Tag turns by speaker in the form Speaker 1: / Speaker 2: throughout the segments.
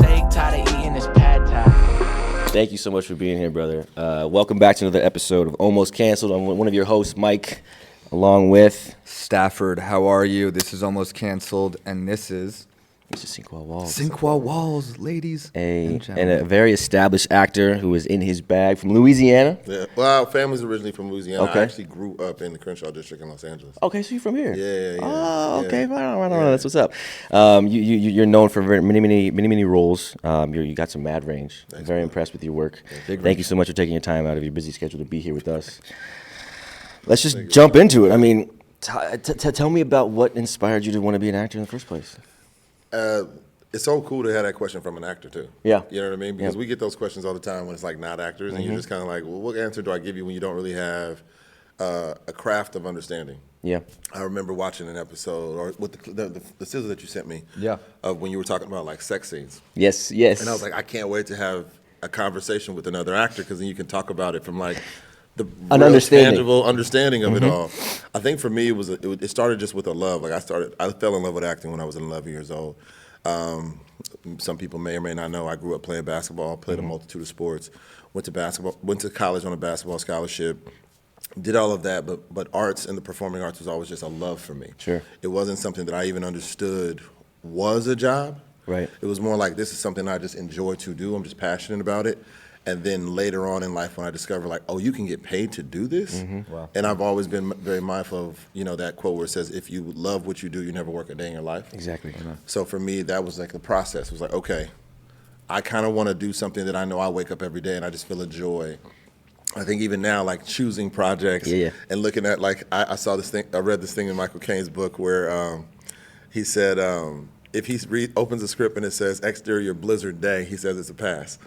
Speaker 1: steak, tired of eating this pad thai.
Speaker 2: Thank you so much for being here, brother. Welcome back to another episode of Almost Canceled. I'm one of your hosts, Mike, along with
Speaker 3: Stafford. How are you? This is Almost Canceled, and this is
Speaker 2: Sinqua Walls.
Speaker 3: Sinqua Walls, ladies and gentlemen.
Speaker 2: And a very established actor who is in his bag from Louisiana.
Speaker 4: Yeah, well, family's originally from Louisiana.
Speaker 2: Okay.
Speaker 4: I actually grew up in the Crenshaw district in Los Angeles.
Speaker 2: Okay, so you're from here.
Speaker 4: Yeah.
Speaker 2: Oh, okay,
Speaker 4: yeah.
Speaker 2: right on. That's what's up. You're known for many roles. You got some mad range. I'm very impressed with your work. Thank you so much for taking your time out of your busy schedule to be here with us. Let's just jump into it. I mean, tell me about what inspired you to want to be an actor in the first place.
Speaker 4: It's so cool to have that question from an actor too.
Speaker 2: Yeah.
Speaker 4: You know what I mean? Because we get those questions all the time when it's like not actors, and you're just kind of like, well, what answer do I give you when you don't really have a craft of understanding?
Speaker 2: Yeah.
Speaker 4: I remember watching an episode, or with the sizzle that you sent me, of when you were talking about like sex scenes.
Speaker 2: Yes.
Speaker 4: And I was like, I can't wait to have a conversation with another actor, because then you can talk about it from like the tangible understanding of it all. I think for me, it started just with a love. Like I fell in love with acting when I was 11 years old. Some people may or may not know I grew up playing basketball, played a multitude of sports, went to college on a basketball scholarship, did all of that, but arts and the performing arts was always just a love for me.
Speaker 2: Sure.
Speaker 4: It wasn't something that I even understood was a job.
Speaker 2: Right.
Speaker 4: It was more like, this is something I just enjoy to do. I'm just passionate about it. And then later on in life, when I discovered, like, oh, you can get paid to do this.
Speaker 3: Wow.
Speaker 4: And I've always been very mindful of, that quote where it says, if you love what you do, you never work a day in your life.
Speaker 2: Exactly.
Speaker 4: So for me, that was like the process. It was like, okay, I kind of want to do something that I know I wake up every day and I just feel a joy. I think even now, like choosing projects and looking at, like, I read this thing in Michael Caine's book where he said, if he opens a script and it says exterior blizzard day, he says it's a pass.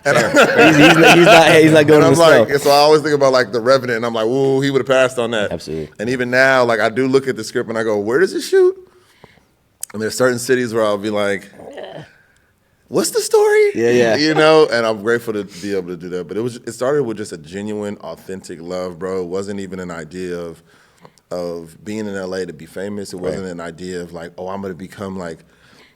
Speaker 4: And
Speaker 2: he's not going to the
Speaker 4: so I always think about like The Revenant, and I'm like, ooh, he would have passed on that.
Speaker 2: Absolutely.
Speaker 4: And even now, like I do look at the script and I go, where does it shoot? And there's certain cities where I'll be like, what's the story?
Speaker 2: Yeah.
Speaker 4: And I'm grateful to be able to do that. But it started with just a genuine, authentic love, bro. It wasn't even an idea of being in LA to be famous. It wasn't an idea of like, oh, I'm going to become like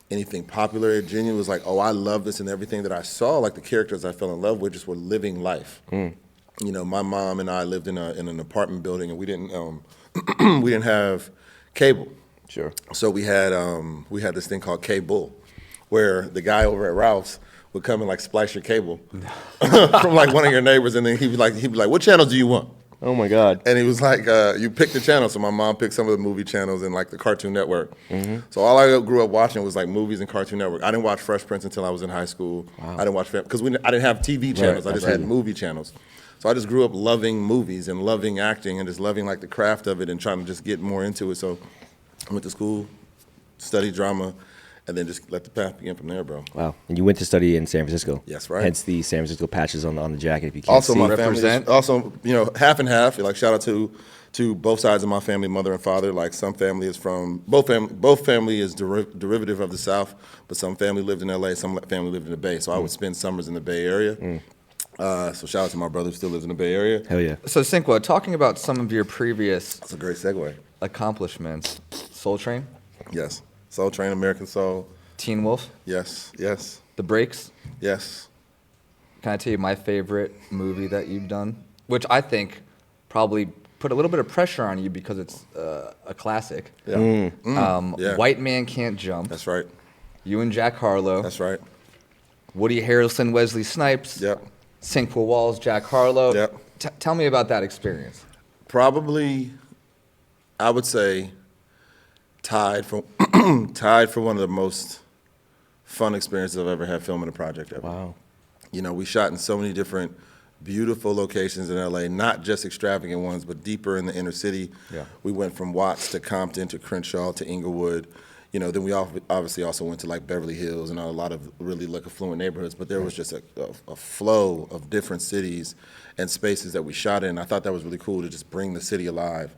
Speaker 4: anything popular. It genuinely was like, oh, I love this, and everything that I saw, like the characters I fell in love with, just were living life. My mom and I lived in an apartment building, and we didn't have cable.
Speaker 2: Sure.
Speaker 4: So we had this thing called Cable, where the guy over at Ralph's would come and like splice your cable from like one of your neighbors, and then he'd be like, what channels do you want?
Speaker 2: Oh my God.
Speaker 4: And he was like, you pick the channel. So my mom picked some of the movie channels and like the Cartoon Network. So all I grew up watching was like movies and Cartoon Network. I didn't watch Fresh Prince until I was in high school. Wow. I didn't watch, because I didn't have TV channels. I just had movie channels. So I just grew up loving movies and loving acting and just loving like the craft of it and trying to just get more into it. So I went to school, studied drama, and then just let the path begin from there, bro.
Speaker 2: Wow. And you went to study in San Francisco.
Speaker 4: Yes, right.
Speaker 2: Hence the San Francisco patches on the jacket, if you can't
Speaker 4: Also,
Speaker 2: see.
Speaker 4: my family is, also, half and half. Like, shout out to both sides of my family, mother and father. Like, some family is from, both family is derivative of the South, but some family lived in LA, some family lived in the Bay. So I would spend summers in the Bay Area. So shout out to my brother who still lives in the Bay Area.
Speaker 2: Hell yeah.
Speaker 3: So Sinqua, talking about some of your previous
Speaker 4: That's a great segue.
Speaker 3: accomplishments, Soul Train,
Speaker 4: Yes. Soul Train, American Soul.
Speaker 3: Teen Wolf,
Speaker 4: Yes.
Speaker 3: The Breaks.
Speaker 4: Yes.
Speaker 3: Can I tell you my favorite movie that you've done? Which I think probably put a little bit of pressure on you because it's a classic.
Speaker 4: Yeah. Yeah.
Speaker 3: White Man Can't Jump.
Speaker 4: That's right.
Speaker 3: You and Jack Harlow.
Speaker 4: That's right.
Speaker 3: Woody Harrelson, Wesley Snipes.
Speaker 4: Yep.
Speaker 3: Sinqua Walls, Jack Harlow.
Speaker 4: Yep.
Speaker 3: Tell me about that experience.
Speaker 4: Probably, I would say, tied for one of the most fun experiences I've ever had filming a project ever.
Speaker 2: Wow.
Speaker 4: We shot in so many different beautiful locations in LA, not just extravagant ones, but deeper in the inner city.
Speaker 3: Yeah.
Speaker 4: We went from Watts to Compton to Crenshaw to Inglewood. Then we obviously also went to like Beverly Hills and a lot of really like affluent neighborhoods, but there was just a flow of different cities and spaces that we shot in. I thought that was really cool to just bring the city alive,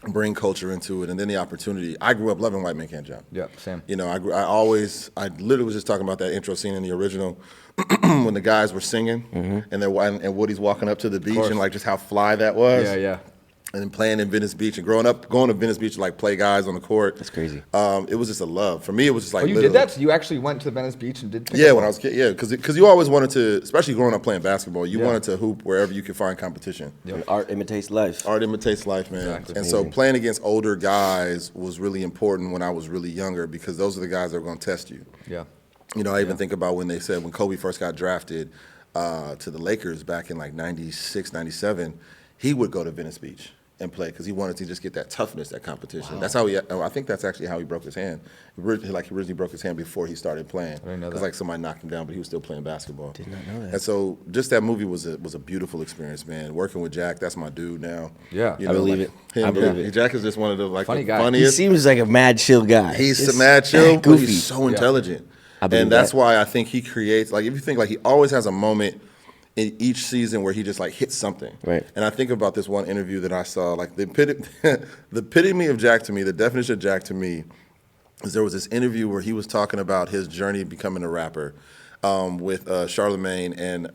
Speaker 4: bring culture into it, and then the opportunity. I grew up loving White Man Can't Jump.
Speaker 3: Yeah, same.
Speaker 4: I literally was just talking about that intro scene in the original when the guys were singing and Woody's walking up to the beach and like just how fly that was.
Speaker 3: Yeah.
Speaker 4: and then playing in Venice Beach and going to Venice Beach to like play guys on the court.
Speaker 2: That's crazy.
Speaker 4: It was just a love. For me, it was just like.
Speaker 3: Oh, you did that? So you actually went to Venice Beach and did.
Speaker 4: Yeah, when I was a kid. Yeah, because you always wanted to, especially growing up playing basketball, you wanted to hoop wherever you could find competition.
Speaker 2: Yep. Art imitates life.
Speaker 4: Art imitates life, man.
Speaker 3: Exactly.
Speaker 4: And so playing against older guys was really important when I was really younger because those are the guys that are going to test you.
Speaker 3: Yeah.
Speaker 4: You know, I even think about when they said when Kobe first got drafted to the Lakers back in like 96, 97, he would go to Venice Beach and play because he wanted to just get that toughness, that competition. Wow. That's how I think that's actually how he broke his hand. He originally broke his hand before he started playing.
Speaker 3: I didn't know that.
Speaker 4: Because like somebody knocked him down, but he was still playing basketball.
Speaker 2: Did not know that.
Speaker 4: And so just that movie was a beautiful experience, man. Working with Jack, that's my dude now.
Speaker 3: Yeah.
Speaker 4: You
Speaker 2: I believe it. I believe it.
Speaker 4: Jack is just one of the like
Speaker 3: Funny
Speaker 4: the
Speaker 3: guy.
Speaker 2: He
Speaker 4: funniest.
Speaker 2: seems like a mad chill guy.
Speaker 4: He's mad chill, but
Speaker 2: goofy.
Speaker 4: he's so intelligent.
Speaker 2: I believe
Speaker 4: And that's
Speaker 2: that.
Speaker 4: why I think he creates, like if you think like he always has a moment in each season where he just like hits something.
Speaker 2: Right.
Speaker 4: And I think about this one interview that I saw, like the epitome of Jack to me, the definition of Jack to me, is there was this interview where he was talking about his journey becoming a rapper with Charlemagne and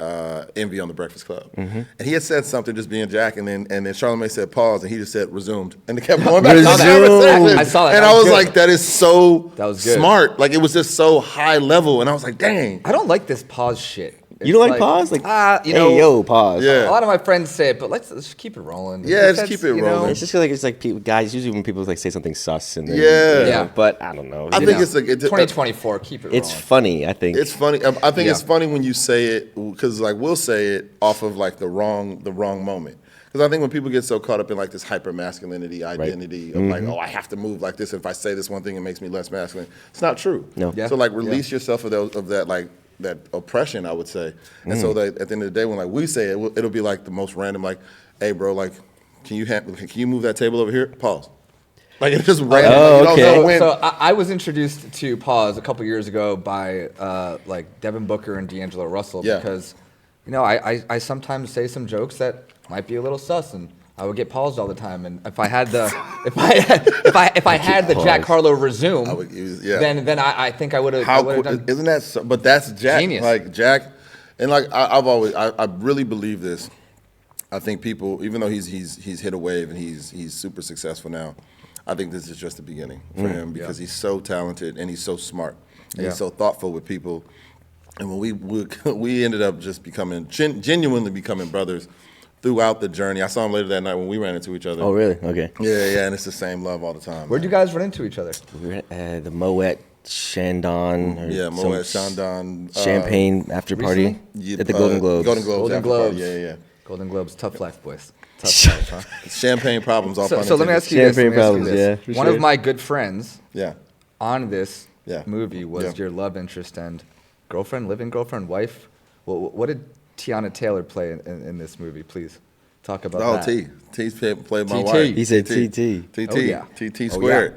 Speaker 4: Envy on The Breakfast Club. And he had said something just being Jack, and then Charlemagne said pause, and he just said resumed. And they kept going back to the conversation.
Speaker 3: I saw that.
Speaker 4: And
Speaker 3: That
Speaker 4: I
Speaker 3: was
Speaker 4: was
Speaker 3: good.
Speaker 4: like, that is so
Speaker 3: That was good.
Speaker 4: smart. Like, it was just so high level. And I was like, dang.
Speaker 3: I don't like this pause shit.
Speaker 2: You don't like pause? Like,
Speaker 3: you know,
Speaker 2: hey, yo, pause.
Speaker 4: Yeah.
Speaker 3: a lot of my friends say it, but let's just keep it rolling.
Speaker 4: Yeah, just
Speaker 3: That's,
Speaker 4: keep it
Speaker 3: you know,
Speaker 4: rolling.
Speaker 2: It's just like it's like people, guys. Usually when people like say something sus and then,
Speaker 4: Yeah.
Speaker 3: Yeah.
Speaker 2: But I don't know.
Speaker 4: I think it's like
Speaker 3: 2024. Keep it.
Speaker 2: it's
Speaker 3: rolling.
Speaker 2: funny. I think
Speaker 4: it's funny. I think it's
Speaker 3: Yeah.
Speaker 4: funny when you say it because like we'll say it off of like the wrong moment. Because I think when people get so caught up in like this hyper masculinity identity of like, oh, I have to move like this. If I say this one thing, it makes me less masculine. It's not true.
Speaker 2: No.
Speaker 3: Yeah.
Speaker 4: So like release yourself of that like that oppression, I would say. And so that at the end of the day, when like we say it, it'll be like the most random. Like, hey, bro, like, can you move that table over here? Pause. Like it's just random.
Speaker 2: Oh,
Speaker 4: like, you don't
Speaker 2: okay.
Speaker 4: know when.
Speaker 3: So I was introduced to pause a couple years ago by like Devin Booker and D'Angelo Russell
Speaker 4: Yeah.
Speaker 3: because you know I sometimes say some jokes that might be a little sus and I would get paused all the time and if I had the if I had the Jack Harlow resume then I think I would have done.
Speaker 4: Isn't that so, but that's Jack.
Speaker 3: Genius.
Speaker 4: Like Jack, and like I really believe this. I think people, even though he's hit a wave and he's super successful now, I think this is just the beginning for him because he's so talented and he's so smart and he's so thoughtful with people. And when we ended up just becoming genuinely becoming brothers throughout the journey. I saw him later that night when we ran into each other.
Speaker 2: Oh, really? Okay.
Speaker 4: Yeah, and it's the same love all the time.
Speaker 3: Where'd you guys run into each other?
Speaker 2: We were at the Moet Chandon. Or
Speaker 4: Yeah,
Speaker 2: some
Speaker 4: Moet Chandon.
Speaker 2: Champagne after party at the Golden Globes.
Speaker 4: Golden Globes.
Speaker 3: Golden
Speaker 4: after
Speaker 3: Globes.
Speaker 4: party, Yeah.
Speaker 3: Golden Globes, tough life, boys. Tough life, huh?
Speaker 4: Champagne problems. All
Speaker 3: So let me ask you this.
Speaker 2: Champagne
Speaker 3: let me ask you
Speaker 2: problems,
Speaker 3: this.
Speaker 2: yeah, for
Speaker 3: One
Speaker 2: sure.
Speaker 3: of my good friends
Speaker 4: Yeah.
Speaker 3: on this
Speaker 4: Yeah.
Speaker 3: movie was
Speaker 4: Yeah.
Speaker 3: your love interest and girlfriend, living girlfriend, wife. What did Teyana Taylor play in this movie? Please talk about
Speaker 4: Oh,
Speaker 3: that.
Speaker 4: T's played my
Speaker 3: TT.
Speaker 4: wife.
Speaker 2: He said TT.
Speaker 4: TT.
Speaker 3: Oh, yeah.
Speaker 4: TT
Speaker 3: Oh,
Speaker 4: squared.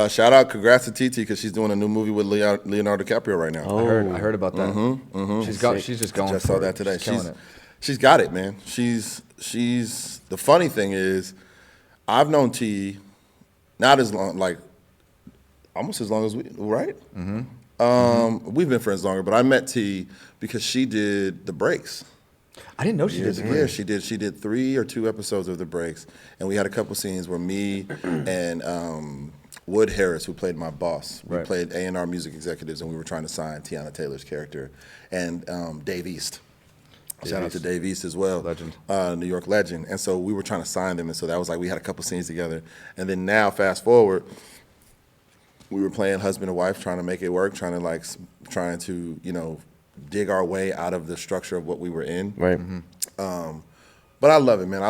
Speaker 4: Shout out, congrats to TT because she's doing a new movie with Leonardo DiCaprio right now.
Speaker 3: I heard about that. She's just going.
Speaker 4: Just
Speaker 3: for
Speaker 4: saw
Speaker 3: it.
Speaker 4: that today.
Speaker 3: She's killing it.
Speaker 4: She's got it, man. She's the funny thing is, I've known T not as long, like almost as long as we, right? We've been friends longer, but I met T because she did The Breaks.
Speaker 3: I didn't know she did.
Speaker 4: Yeah, she did. She did 3 or 2 episodes of The Breaks, and we had a couple scenes where me and Wood Harris, who played my boss, we
Speaker 3: Right.
Speaker 4: played A&R music executives, and we were trying to sign Teyana Taylor's character, and Dave East. Shout out to Dave East as well,
Speaker 3: Legend.
Speaker 4: New York legend. And so we were trying to sign them, and so that was like we had a couple scenes together, and then now fast forward, we were playing husband and wife, trying to make it work, trying to dig our way out of the structure of what we were in.
Speaker 2: Right.
Speaker 4: But I love it, man.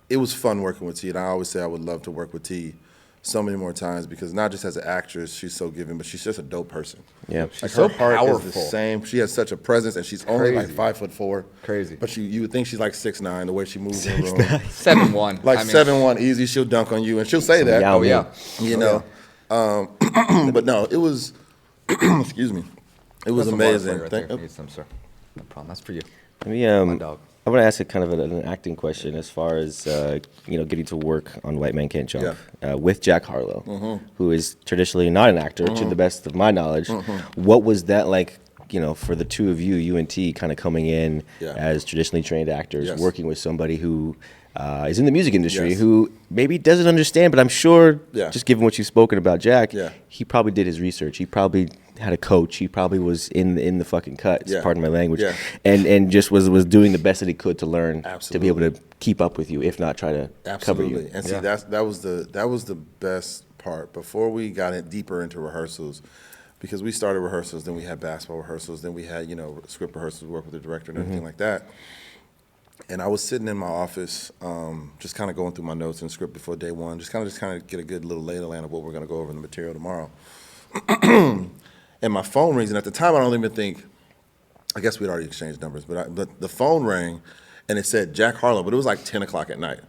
Speaker 4: It was fun working with T, and I always say I would love to work with T so many more times because not just as an actress, she's so giving, but she's just a dope person.
Speaker 2: Yeah.
Speaker 4: Like
Speaker 3: so
Speaker 4: her heart is
Speaker 3: powerful.
Speaker 4: the same. She has such a presence, and she's only like
Speaker 3: Crazy.
Speaker 4: 5'4".
Speaker 3: Crazy.
Speaker 4: But you would think she's like 6'9", the way she moves in the room.
Speaker 3: 7-1.
Speaker 4: Like
Speaker 3: I mean,
Speaker 4: 7'1", easy. She'll dunk on you, and she'll say that.
Speaker 2: Yao
Speaker 3: Oh yeah.
Speaker 4: You know. But no, it was. Excuse me. It was
Speaker 3: That's some water
Speaker 4: amazing.
Speaker 3: for you right there. You need some, sir. No problem. That's for you.
Speaker 2: Let me,
Speaker 3: My dog.
Speaker 2: I want to ask a kind of an acting question as far as getting to work on White Man Can't Jump with Jack Harlow, who is traditionally not an actor, to the best of my knowledge. What was that like? For the two of you and T, kind of coming in
Speaker 4: Yeah.
Speaker 2: as traditionally trained actors,
Speaker 4: Yes.
Speaker 2: working with somebody who is in the music industry,
Speaker 4: Yes.
Speaker 2: who maybe doesn't understand, but I'm sure,
Speaker 4: Yeah.
Speaker 2: just given what you've spoken about Jack,
Speaker 4: Yeah.
Speaker 2: he probably did his research. He probably had a coach. He probably was in the fucking cut.
Speaker 4: Yeah.
Speaker 2: Pardon my language.
Speaker 4: Yeah.
Speaker 2: And just was doing the best that he could to learn, to be able
Speaker 4: Absolutely.
Speaker 2: to keep up with you, if not try to cover
Speaker 4: Absolutely.
Speaker 2: you.
Speaker 4: And see, that was the best part. Before we got deeper into rehearsals, because we started rehearsals, then we had basketball rehearsals, then we had, script rehearsals, work with the director and everything like that. And I was sitting in my office, just kind of going through my notes and script before day one, just kind of get a good little lay of the land of what we're going to go over in the material tomorrow. And my phone rings, and at the time I don't even think, I guess we'd already exchanged numbers, but the phone rang, and it said Jack Harlow, but it was like 10 o'clock at night,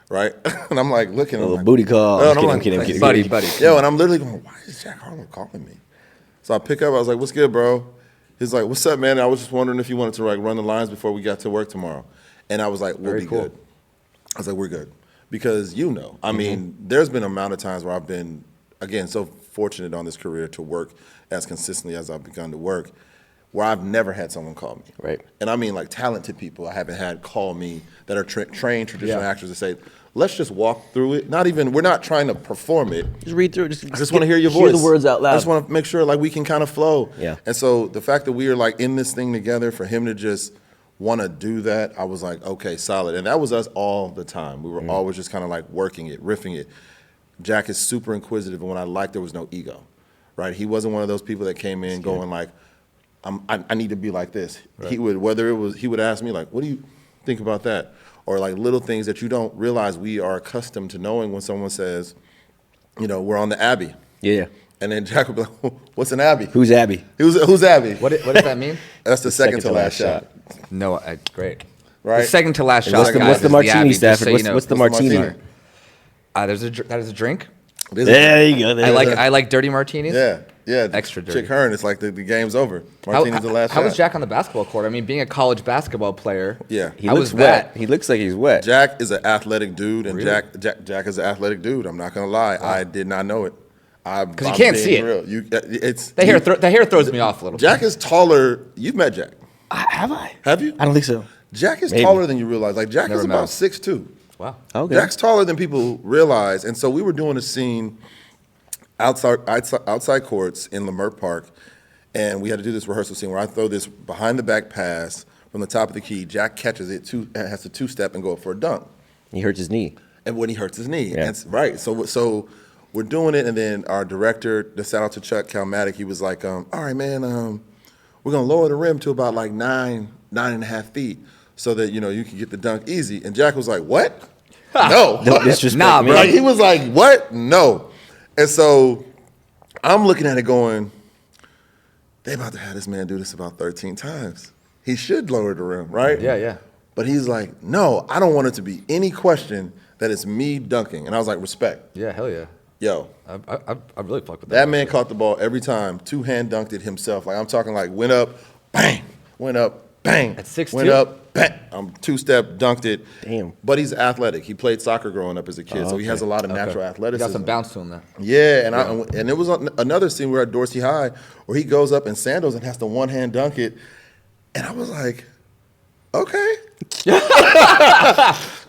Speaker 4: right? And I'm like looking.
Speaker 2: A little
Speaker 4: like,
Speaker 2: booty call.
Speaker 4: Oh, and
Speaker 2: I'm
Speaker 4: I'm
Speaker 2: kidding.
Speaker 3: Buddy.
Speaker 4: Yo, and I'm literally going, why is Jack Harlow calling me? So I pick up, I was like, what's good, bro? He's like, what's up, man? And I was just wondering if you wanted to like run the lines before we got to work tomorrow. And I was like, we'll
Speaker 3: Very
Speaker 4: be
Speaker 3: cool.
Speaker 4: good. I was like, we're good. Because I mean, there's been an amount of times where I've been, again, so fortunate on this career to work as consistently as I've begun to work, where I've never had someone call me.
Speaker 2: Right.
Speaker 4: And I mean like talented people I haven't had call me that are trained traditional actors to say, let's just walk through it. We're not trying to perform it.
Speaker 2: Just read through it.
Speaker 4: I just want to hear your voice.
Speaker 2: Hear the words out loud.
Speaker 4: I just want to make sure like we can kind of flow.
Speaker 2: Yeah.
Speaker 4: And so the fact that we are like in this thing together, for him to just want to do that, I was like, okay, solid. And that was us all the time. We were always just kind of like working it, riffing it. Jack is super inquisitive, and what I liked, there was no ego, right? He wasn't one of those people that came in going like, I need to be like this. Right. He would ask me like, what do you think about that? Or like little things that you don't realize we are accustomed to knowing when someone says, we're on the Abbey.
Speaker 2: Yeah.
Speaker 4: And then Jack would be like, what's an Abbey?
Speaker 2: Who's Abby?
Speaker 4: Who's Abbey?
Speaker 3: What does that mean?
Speaker 4: That's the second to last shot.
Speaker 3: No, great.
Speaker 4: Right?
Speaker 3: The second to last
Speaker 2: And
Speaker 3: shot.
Speaker 2: what's the,
Speaker 3: guys,
Speaker 2: what's the
Speaker 3: is
Speaker 2: martini,
Speaker 3: Abbey, just
Speaker 2: Stafford?
Speaker 3: so you know.
Speaker 2: What's the
Speaker 4: What's the
Speaker 2: martini?
Speaker 4: martini?
Speaker 3: That is a drink.
Speaker 2: There you go.
Speaker 3: I like dirty martinis.
Speaker 4: Yeah.
Speaker 3: Extra dirty.
Speaker 4: Chick Hearn, it's like the game's over. Martini's the last
Speaker 3: How
Speaker 4: shot.
Speaker 3: was Jack on the basketball court? I mean, being a college basketball player.
Speaker 4: Yeah.
Speaker 2: He
Speaker 3: How
Speaker 2: looks
Speaker 3: was
Speaker 2: wet.
Speaker 3: that?
Speaker 2: He looks like he's wet.
Speaker 4: Jack is an athletic dude, and
Speaker 3: Really?
Speaker 4: Jack is an athletic dude. I'm not gonna lie, I did not know it.
Speaker 3: Because you can't see it. The hair throws me off a little.
Speaker 4: Jack is taller. You've met Jack,
Speaker 2: Have I?
Speaker 4: have you?
Speaker 2: I don't think so.
Speaker 4: Jack is
Speaker 2: Maybe.
Speaker 4: taller than you realize. Like Jack
Speaker 3: Never
Speaker 4: is
Speaker 3: met
Speaker 4: about
Speaker 3: him.
Speaker 4: 6'2".
Speaker 3: Wow.
Speaker 2: Okay.
Speaker 4: Jack's taller than people realize, and so we were doing a scene outside courts in Leimert Park, and we had to do this rehearsal scene where I throw this behind the back pass from the top of the key. Jack catches it, has to two-step and go up for a dunk.
Speaker 2: He hurts his knee.
Speaker 4: And when he hurts his knee,
Speaker 2: Yeah.
Speaker 4: right? So we're doing it, and then our director, the shout out to Chuck Calmatic, he was like, "All right, man, we're gonna lower the rim to about like 9.5 feet, so that you can get the dunk easy." And Jack was like, "What? No,
Speaker 2: Don't disrespect
Speaker 3: Nah,
Speaker 2: me.
Speaker 3: bro.
Speaker 4: Like he was like, "What? No." And so I'm looking at it going, they about to have this man do this about 13 times. He should lower the rim, right?
Speaker 3: Yeah.
Speaker 4: But he's like, "No, I don't want it to be any question that it's me dunking." And I was like, "Respect."
Speaker 3: Yeah, hell yeah.
Speaker 4: Yo,
Speaker 3: I really fuck with that.
Speaker 4: that man caught the ball every time, two-hand dunked it himself. Like I'm talking like went up, bang, went up, bang.
Speaker 3: At 6'2"?
Speaker 4: Went up, bang. Two-step, dunked it.
Speaker 2: Damn.
Speaker 4: But he's athletic. He played soccer growing up as a kid, so he has a lot of natural
Speaker 3: He
Speaker 4: athleticism.
Speaker 3: got some bounce to him there.
Speaker 4: Yeah, and it was another scene where at Dorsey High where he goes up in sandals and has to one-hand dunk it. And I was like, okay.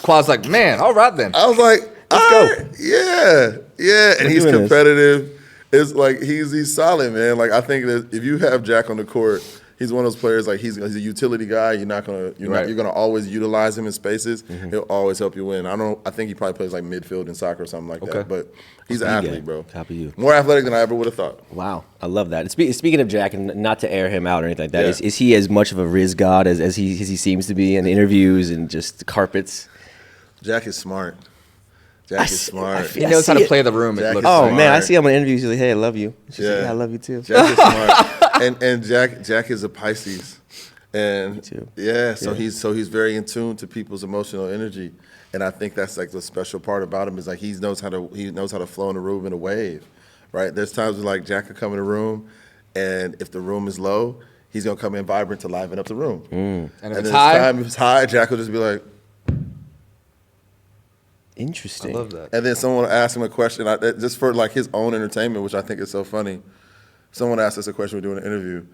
Speaker 3: Quad's like, man, all right then.
Speaker 4: I was like,
Speaker 3: Let's go.
Speaker 4: Yeah, and he's
Speaker 2: doing this.
Speaker 4: competitive. It's like he's solid, man. Like I think that if you have Jack on the court, he's one of those players. Like he's a utility guy. You're gonna always utilize him in spaces. He'll always help you win. I think he probably plays like midfield in soccer or something like
Speaker 3: Okay.
Speaker 4: that. But he's an
Speaker 2: Speed
Speaker 4: athlete,
Speaker 2: guy.
Speaker 4: bro.
Speaker 2: Copy you.
Speaker 4: More athletic than I ever would have thought.
Speaker 2: Wow, I love that. Speaking of Jack, and not to air him out or anything like that,
Speaker 4: Yeah.
Speaker 2: is he as much of a Riz god as he seems to be in interviews and just carpets?
Speaker 4: Jack is smart. Jack is
Speaker 2: I
Speaker 4: smart.
Speaker 3: He knows how
Speaker 2: see
Speaker 3: to
Speaker 2: it.
Speaker 3: play the room. It
Speaker 4: Jack
Speaker 3: looks
Speaker 4: is
Speaker 2: Oh
Speaker 3: like.
Speaker 2: man, I
Speaker 4: smart.
Speaker 2: see him in interviews. He's like, "Hey, I love you." She's like,
Speaker 4: Yeah.
Speaker 2: "Yeah, I love you too."
Speaker 4: Jack is smart, and Jack is a Pisces, and
Speaker 2: too.
Speaker 4: yeah, so he's very in tune to people's emotional energy, and I think that's like the special part about him is like he knows how to flow in a room in a wave, right? There's times when like Jack could come in a room, and if the room is low, he's gonna come in vibrant to liven up the room,
Speaker 3: And if
Speaker 4: and
Speaker 3: it's
Speaker 4: then
Speaker 3: high,
Speaker 4: if it's high, Jack will just be like.
Speaker 2: Interesting.
Speaker 3: I love that.
Speaker 4: And then someone will ask him a question, just for like his own entertainment, which I think is so funny. Someone asked us a question, we're doing an interview,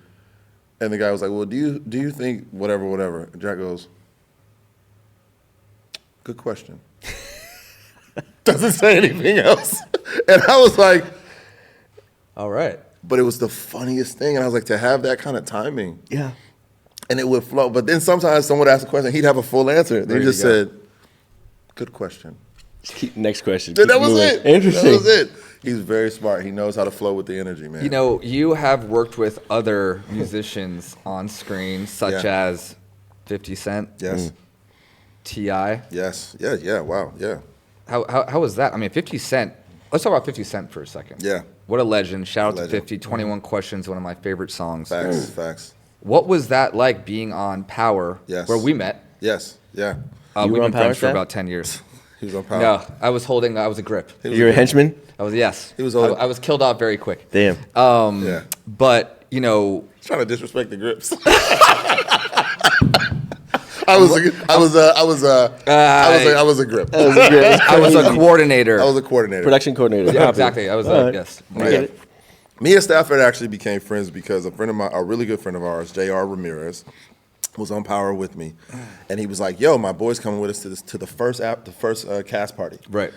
Speaker 4: and the guy was like, "Well, do you think whatever?" And Jack goes, good question. Doesn't say anything else. And I was like,
Speaker 3: all right.
Speaker 4: But it was the funniest thing. And I was like, to have that kind of timing.
Speaker 2: Yeah.
Speaker 4: And it would flow. But then sometimes someone would ask a question, he'd have a full answer. They just said, good question.
Speaker 2: Next question.
Speaker 4: That was it.
Speaker 2: Interesting.
Speaker 4: That was it. He's very smart. He knows how to flow with the energy, man.
Speaker 3: You know, you have worked with other musicians on screen, such as 50 Cent.
Speaker 4: Yes.
Speaker 3: T.I.
Speaker 4: Yes. Yeah. Wow. Yeah.
Speaker 3: How was that? I mean, 50 Cent. Let's talk about 50 Cent for a second.
Speaker 4: Yeah.
Speaker 3: What a legend. Shout out to 50.
Speaker 4: Mm-hmm.
Speaker 3: 21 Questions, one of my favorite songs.
Speaker 4: Facts.
Speaker 3: What was that like being on Power,
Speaker 4: Yes.
Speaker 3: where we met?
Speaker 4: Yes. Yeah.
Speaker 2: You
Speaker 3: We've
Speaker 2: were on
Speaker 3: been
Speaker 2: Power
Speaker 3: friends for
Speaker 2: staff?
Speaker 3: about 10 years.
Speaker 4: He was on Power.
Speaker 3: No, I was a grip.
Speaker 2: You're a henchman?
Speaker 3: Yes.
Speaker 4: He was holding.
Speaker 3: I was killed off very quick.
Speaker 2: Damn.
Speaker 4: Yeah.
Speaker 3: But, you know,
Speaker 4: He's trying to disrespect the grips. I was a grip.
Speaker 3: I was a coordinator.
Speaker 4: I was a coordinator.
Speaker 2: Production coordinator.
Speaker 3: Yeah, exactly. I was yes.
Speaker 2: I get it.
Speaker 4: Me and Stafford actually became friends because a friend of mine, a really good friend of ours, J.R. Ramirez, was on Power with me, and he was like, "Yo, my boy's coming with us to the first cast party."
Speaker 3: Right.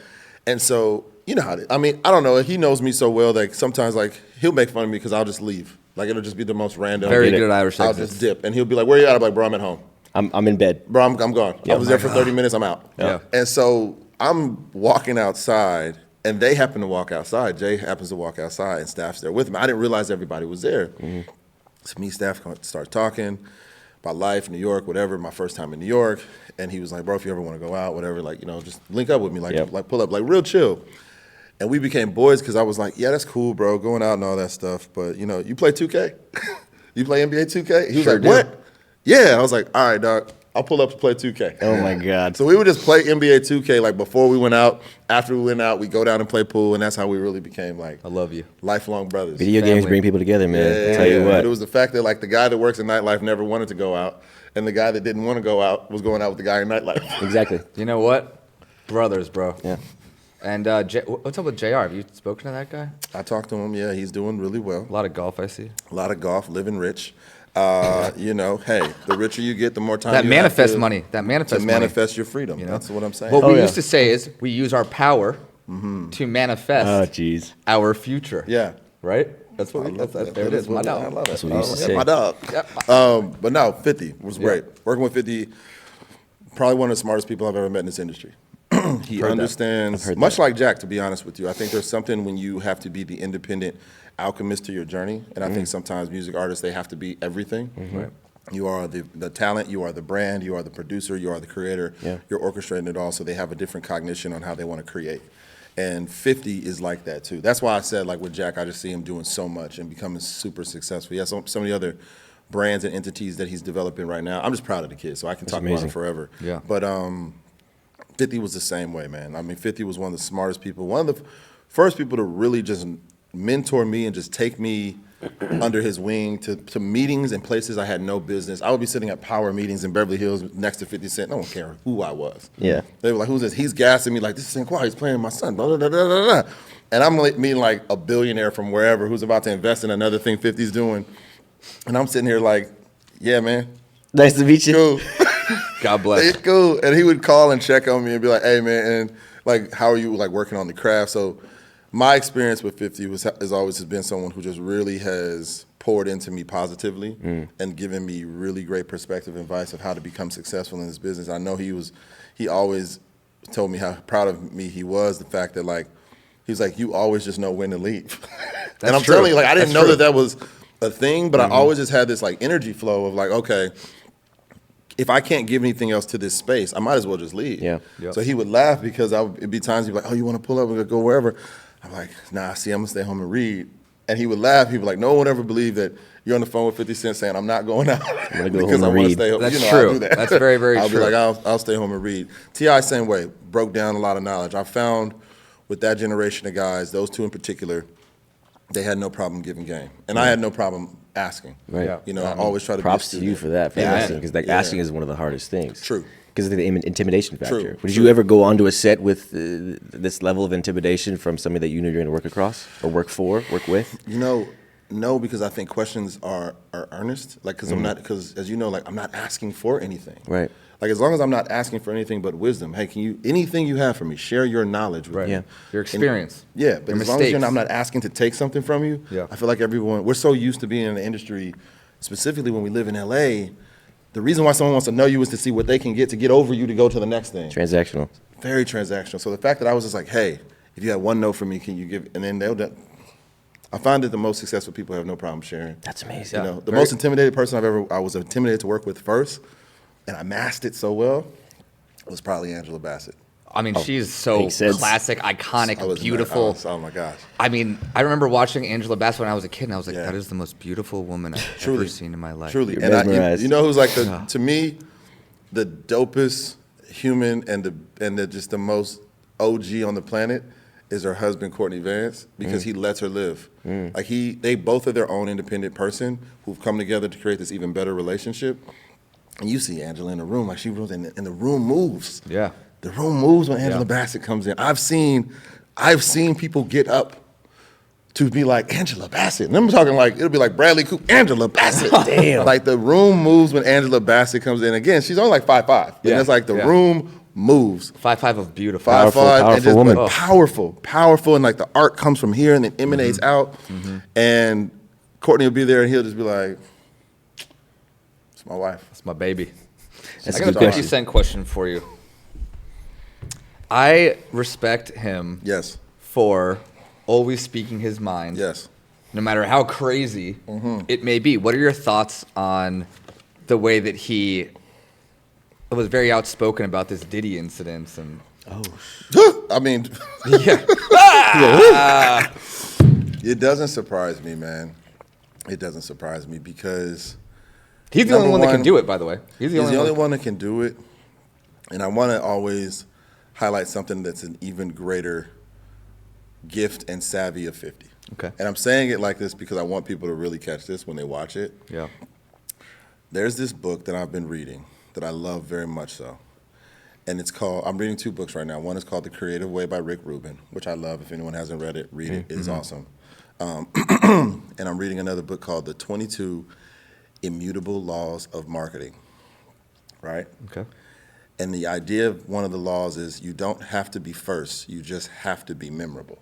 Speaker 4: And so you know how it is. I mean, I don't know. He knows me so well that sometimes like he'll make fun of me because I'll just leave. Like it'll just be the most random.
Speaker 3: Very good at Irish
Speaker 4: I'll
Speaker 3: exits.
Speaker 4: just dip, and he'll be like, "Where you at?" I'm like, "Bro, I'm at home."
Speaker 2: I'm in bed.
Speaker 4: Bro, I'm gone. I was there for 30 minutes. I'm out.
Speaker 3: Yeah.
Speaker 4: And so I'm walking outside, and they happen to walk outside. Jay happens to walk outside, and Staff's there with me. I didn't realize everybody was there.
Speaker 2: Mm-hmm.
Speaker 4: So me and Staff start talking about life, New York, whatever, my first time in New York. And he was like, bro, if you ever want to go out, whatever, like, you know, just link up with me, like pull up, like real chill. And we became boys because I was like, yeah, that's cool, bro, going out and all that stuff. But, you know, you play 2K? You play NBA 2K? He was like, what? Yeah. I was like, all right, dog, I'll pull up to play 2K.
Speaker 2: Oh, my God.
Speaker 4: So we would just play NBA 2K like before we went out. After we went out, we go down and play pool, and that's how we really became like
Speaker 3: I love you.
Speaker 4: lifelong brothers.
Speaker 2: Video games bring people together, man. Tell you what.
Speaker 4: But it was the fact that like the guy that works in nightlife never wanted to go out, and the guy that didn't want to go out was going out with the guy in nightlife.
Speaker 2: Exactly.
Speaker 3: You know what? Brothers, bro.
Speaker 2: Yeah.
Speaker 3: And what's up with JR? Have you spoken to that guy?
Speaker 4: I talked to him. Yeah, he's doing really well.
Speaker 3: A lot of golf, I see.
Speaker 4: A lot of golf, living rich. You know, hey, the richer you get, the more time
Speaker 3: That
Speaker 4: you
Speaker 3: manifest
Speaker 4: have
Speaker 3: money. That manifest
Speaker 4: to
Speaker 3: money.
Speaker 4: manifest your freedom.
Speaker 3: You know?
Speaker 4: That's what I'm saying.
Speaker 3: What we
Speaker 2: yeah.
Speaker 3: used to say is we use our power to manifest
Speaker 2: Oh, jeez.
Speaker 3: our future.
Speaker 4: Yeah.
Speaker 3: Right? That's what we. That's there it is. My
Speaker 4: I
Speaker 3: dog.
Speaker 4: love it.
Speaker 2: That's what we used to
Speaker 4: Yeah,
Speaker 2: say.
Speaker 4: my dog.
Speaker 3: Yeah.
Speaker 4: But no, 50 was great. Working with 50, probably one of the smartest people I've ever met in this industry. He understands, much like Jack, to be honest with you. I think there's something when you have to be the independent alchemist to your journey, and I think sometimes music artists, they have to be everything.
Speaker 3: Right.
Speaker 4: You are the talent, you are the brand, you are the producer, you are the creator, you're orchestrating it all, so they have a different cognition on how they want to create. And 50 is like that too. That's why I said, like with Jack, I just see him doing so much and becoming super successful. He has some of the other brands and entities that he's developing right now. I'm just proud of the kid, so I can talk about him forever.
Speaker 3: Yeah.
Speaker 4: But 50 was the same way, man. I mean, 50 was one of the smartest people, one of the first people to really just mentor me and just take me under his wing to meetings and places I had no business. I would be sitting at power meetings in Beverly Hills next to 50 Cent. No one cared who I was.
Speaker 2: Yeah.
Speaker 4: They were like, who's this? He's gassing me like, this is Sinqua, he's playing my son, blah, blah, blah, blah, blah. And I'm like, meeting like a billionaire from wherever who's about to invest in another thing 50's doing. And I'm sitting here like, yeah, man.
Speaker 2: Nice to meet you.
Speaker 4: Cool.
Speaker 3: God bless.
Speaker 4: It's cool. And he would call and check on me and be like, hey, man, and like, how are you like working on the craft? So my experience with 50 has always been someone who just really has poured into me positively and given me really great perspective and advice of how to become successful in this business. I know he always told me how proud of me he was, the fact that like, he was like, you always just know when to leave. And I'm telling you, like, I didn't know that was a thing, but I always just had this like energy flow of like, okay, if I can't give anything else to this space, I might as well just leave.
Speaker 2: Yeah.
Speaker 3: Yep.
Speaker 4: So he would laugh because it'd be times he'd be like, oh, you want to pull up and go wherever? I'm like, nah, see, I'm going to stay home and read. And he would laugh. He'd be like, no one ever believed that you're on the phone with 50 Cent saying, I'm not going out.
Speaker 2: I'm gonna go
Speaker 4: because
Speaker 2: home
Speaker 4: I
Speaker 2: and
Speaker 4: want to
Speaker 2: read.
Speaker 4: stay home.
Speaker 3: That's
Speaker 4: you know,
Speaker 3: true.
Speaker 4: I'll do that.
Speaker 3: That's very, very
Speaker 4: I'll
Speaker 3: true.
Speaker 4: be like, I'll stay home and read. T.I. same way, broke down a lot of knowledge. I found with that generation of guys, those two in particular, they had no problem giving game. And I had no problem asking.
Speaker 2: Right.
Speaker 3: Yeah.
Speaker 4: You know, I always try to
Speaker 2: Props
Speaker 4: be a
Speaker 2: to you
Speaker 4: student.
Speaker 2: for that, for asking, because like asking is one of the hardest things.
Speaker 4: True.
Speaker 2: Because of the intimidation factor.
Speaker 4: True.
Speaker 2: Did you ever go onto a set with this level of intimidation from somebody that you knew you're going to work across or work with?
Speaker 4: You know, No, because I think questions are earnest. Like, because as you know, like I'm not asking for anything.
Speaker 2: Right.
Speaker 4: Like as long as I'm not asking for anything but wisdom. Hey, anything you have for me, share your knowledge with me.
Speaker 2: Yeah.
Speaker 3: Your experience.
Speaker 4: But
Speaker 3: your
Speaker 4: as
Speaker 3: mistakes.
Speaker 4: long as I'm not asking to take something from you, I feel like we're so used to being in the industry, specifically when we live in LA. The reason why someone wants to know you is to see what they can get to get over you to go to the next thing.
Speaker 2: Transactional.
Speaker 4: Very transactional. So the fact that I was just like, hey, if you had one note for me, can you give? And then I find that the most successful people have no problem sharing.
Speaker 2: That's amazing.
Speaker 4: You know, the most intimidated person I was intimidated to work with first, and I masked it so well, was probably Angela Bassett.
Speaker 3: I mean, she's so classic, iconic, beautiful.
Speaker 4: Oh my gosh.
Speaker 3: I mean, I remember watching Angela Bassett when I was a kid, and I was like, that is the most beautiful woman I've ever seen in my life.
Speaker 4: Truly.
Speaker 2: You're
Speaker 4: And
Speaker 2: mesmerized.
Speaker 4: you know who's like, to me, the dopest human and just the most OG on the planet is her husband, Courtney Vance, because he lets her live. Like they both are their own independent person who've come together to create this even better relationship. And you see Angela in the room, like she moves, and the room moves.
Speaker 3: Yeah.
Speaker 4: The room moves when Angela Bassett comes in. I've seen people get up to be like Angela Bassett. And I'm talking like it'll be like Bradley Cooper, Angela Bassett. Damn. Like the room moves when Angela Bassett comes in. Again, she's only like 5'5". And it's like the room moves.
Speaker 3: 5'5" of beautiful.
Speaker 4: 5'5", and just
Speaker 2: woman.
Speaker 4: but powerful, and like the art comes from here and then emanates out. And Courtney will be there and he'll just be like, "It's my wife.
Speaker 3: That's my baby."
Speaker 2: That's
Speaker 3: I
Speaker 2: a
Speaker 3: got
Speaker 2: good
Speaker 3: a
Speaker 2: question.
Speaker 3: 50-cent question for you. I respect him
Speaker 4: Yes.
Speaker 3: for always speaking his mind.
Speaker 4: Yes.
Speaker 3: No matter how crazy it may be. What are your thoughts on the way that he was very outspoken about this Diddy incident? And
Speaker 4: I mean,
Speaker 3: yeah.
Speaker 4: it doesn't surprise me, man. It doesn't surprise me because
Speaker 3: He's the only one that can do it, by the way. He's the
Speaker 4: only one that can do it. And I want to always highlight something that's an even greater gift and savvy of 50.
Speaker 3: Okay.
Speaker 4: And I'm saying it like this because I want people to really catch this when they watch it.
Speaker 3: Yeah.
Speaker 4: There's this book that I've been reading that I love very much so. And it's called, I'm reading two books right now. One is called The Creative Way by Rick Rubin, which I love. If anyone hasn't read it, read it. It's awesome. And I'm reading another book called The 22 Immutable Laws of Marketing, right?
Speaker 3: Okay.
Speaker 4: And the idea of one of the laws is you don't have to be first, you just have to be memorable.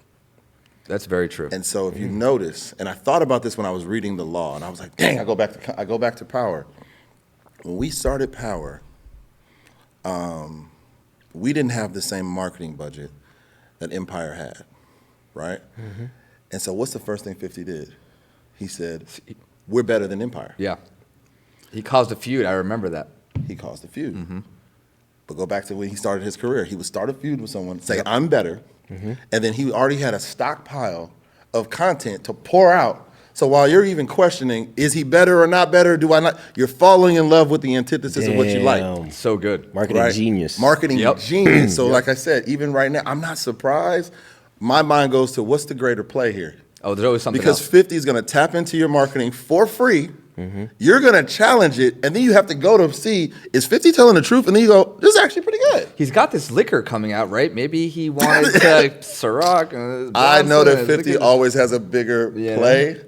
Speaker 3: That's very true.
Speaker 4: And so if you notice, and I thought about this when I was reading the law, and I was like, dang, I go back to Power. When we started Power, we didn't have the same marketing budget that Empire had, right? And so what's the first thing 50 did? He said, we're better than Empire.
Speaker 3: Yeah. He caused a feud. I remember that.
Speaker 4: He caused a feud. But go back to when he started his career. He would start a feud with someone, say, I'm better, and then he already had a stockpile of content to pour out. So while you're even questioning, is he better or not better, do I not, you're falling in love with the antithesis of what you like.
Speaker 3: So good.
Speaker 2: Marketing genius.
Speaker 4: Marketing genius. So like I said, even right now, I'm not surprised. My mind goes to what's the greater play here?
Speaker 3: Oh, there's always something
Speaker 4: Because
Speaker 3: else.
Speaker 4: 50 is going to tap into your marketing for free. You're going to challenge it, and then you have to go to see, is 50 telling the truth? And then you go, this is actually pretty good.
Speaker 3: He's got this liquor coming out, right? Maybe he wanted to Ciroc.
Speaker 4: I know that 50 always has a bigger play.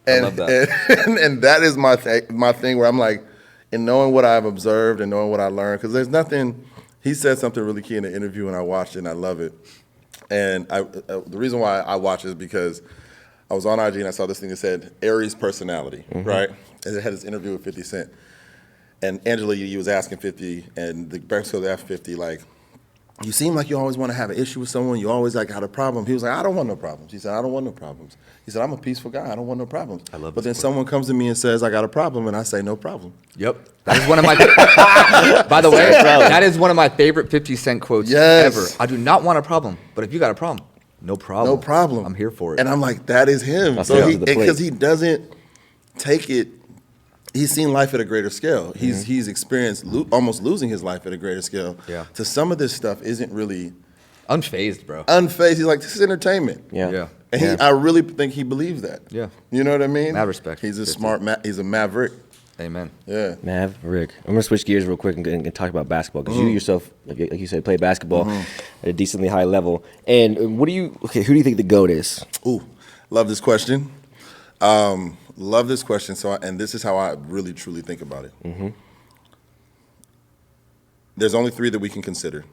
Speaker 4: And,
Speaker 3: I love that.
Speaker 4: And that is my thing where I'm like, in knowing what I've observed and knowing what I learned, because there's nothing, he said something really key in the interview, and I watched it, and I love it. And the reason why I watch it is because I was on IG and I saw this thing that said Aries personality, right? And it had this interview with 50 Cent. And Angela Yee was asking 50, and the Breakfast Club asked 50, like, you seem like you always want to have an issue with someone. You always like got a problem. He was like, I don't want no problems. He said, I don't want no problems. He said, I'm a peaceful guy. I don't want no problems.
Speaker 3: I love
Speaker 4: But then
Speaker 3: this
Speaker 4: someone comes to me and says, I got a problem, and I say, no problem.
Speaker 3: Yep. That is one of my, by the way, that is one of my favorite 50 Cent quotes ever. I do not want a problem, but if you got a problem, no problem.
Speaker 4: No problem.
Speaker 3: I'm here for it.
Speaker 4: And I'm like, that is him. So because he doesn't take it, he's seen life at a greater scale. He's experienced almost losing his life at a greater scale.
Speaker 3: Yeah.
Speaker 4: So some of this stuff isn't really
Speaker 3: unfazed, bro.
Speaker 4: Unfazed. He's like, this is entertainment.
Speaker 3: Yeah.
Speaker 4: And I really think he believes that.
Speaker 3: Yeah.
Speaker 4: You know what I mean?
Speaker 3: Mad respect.
Speaker 4: He's a smart, he's a maverick.
Speaker 3: Amen.
Speaker 4: Yeah.
Speaker 2: Maverick. I'm going to switch gears real quick and talk about basketball, because you yourself, like you said, play basketball at a decently high level. And who do you think the GOAT is?
Speaker 4: Ooh, love this question. Love this question. And this is how I really truly think about it.
Speaker 2: Mm-hmm.
Speaker 4: There's only 3 that we can consider.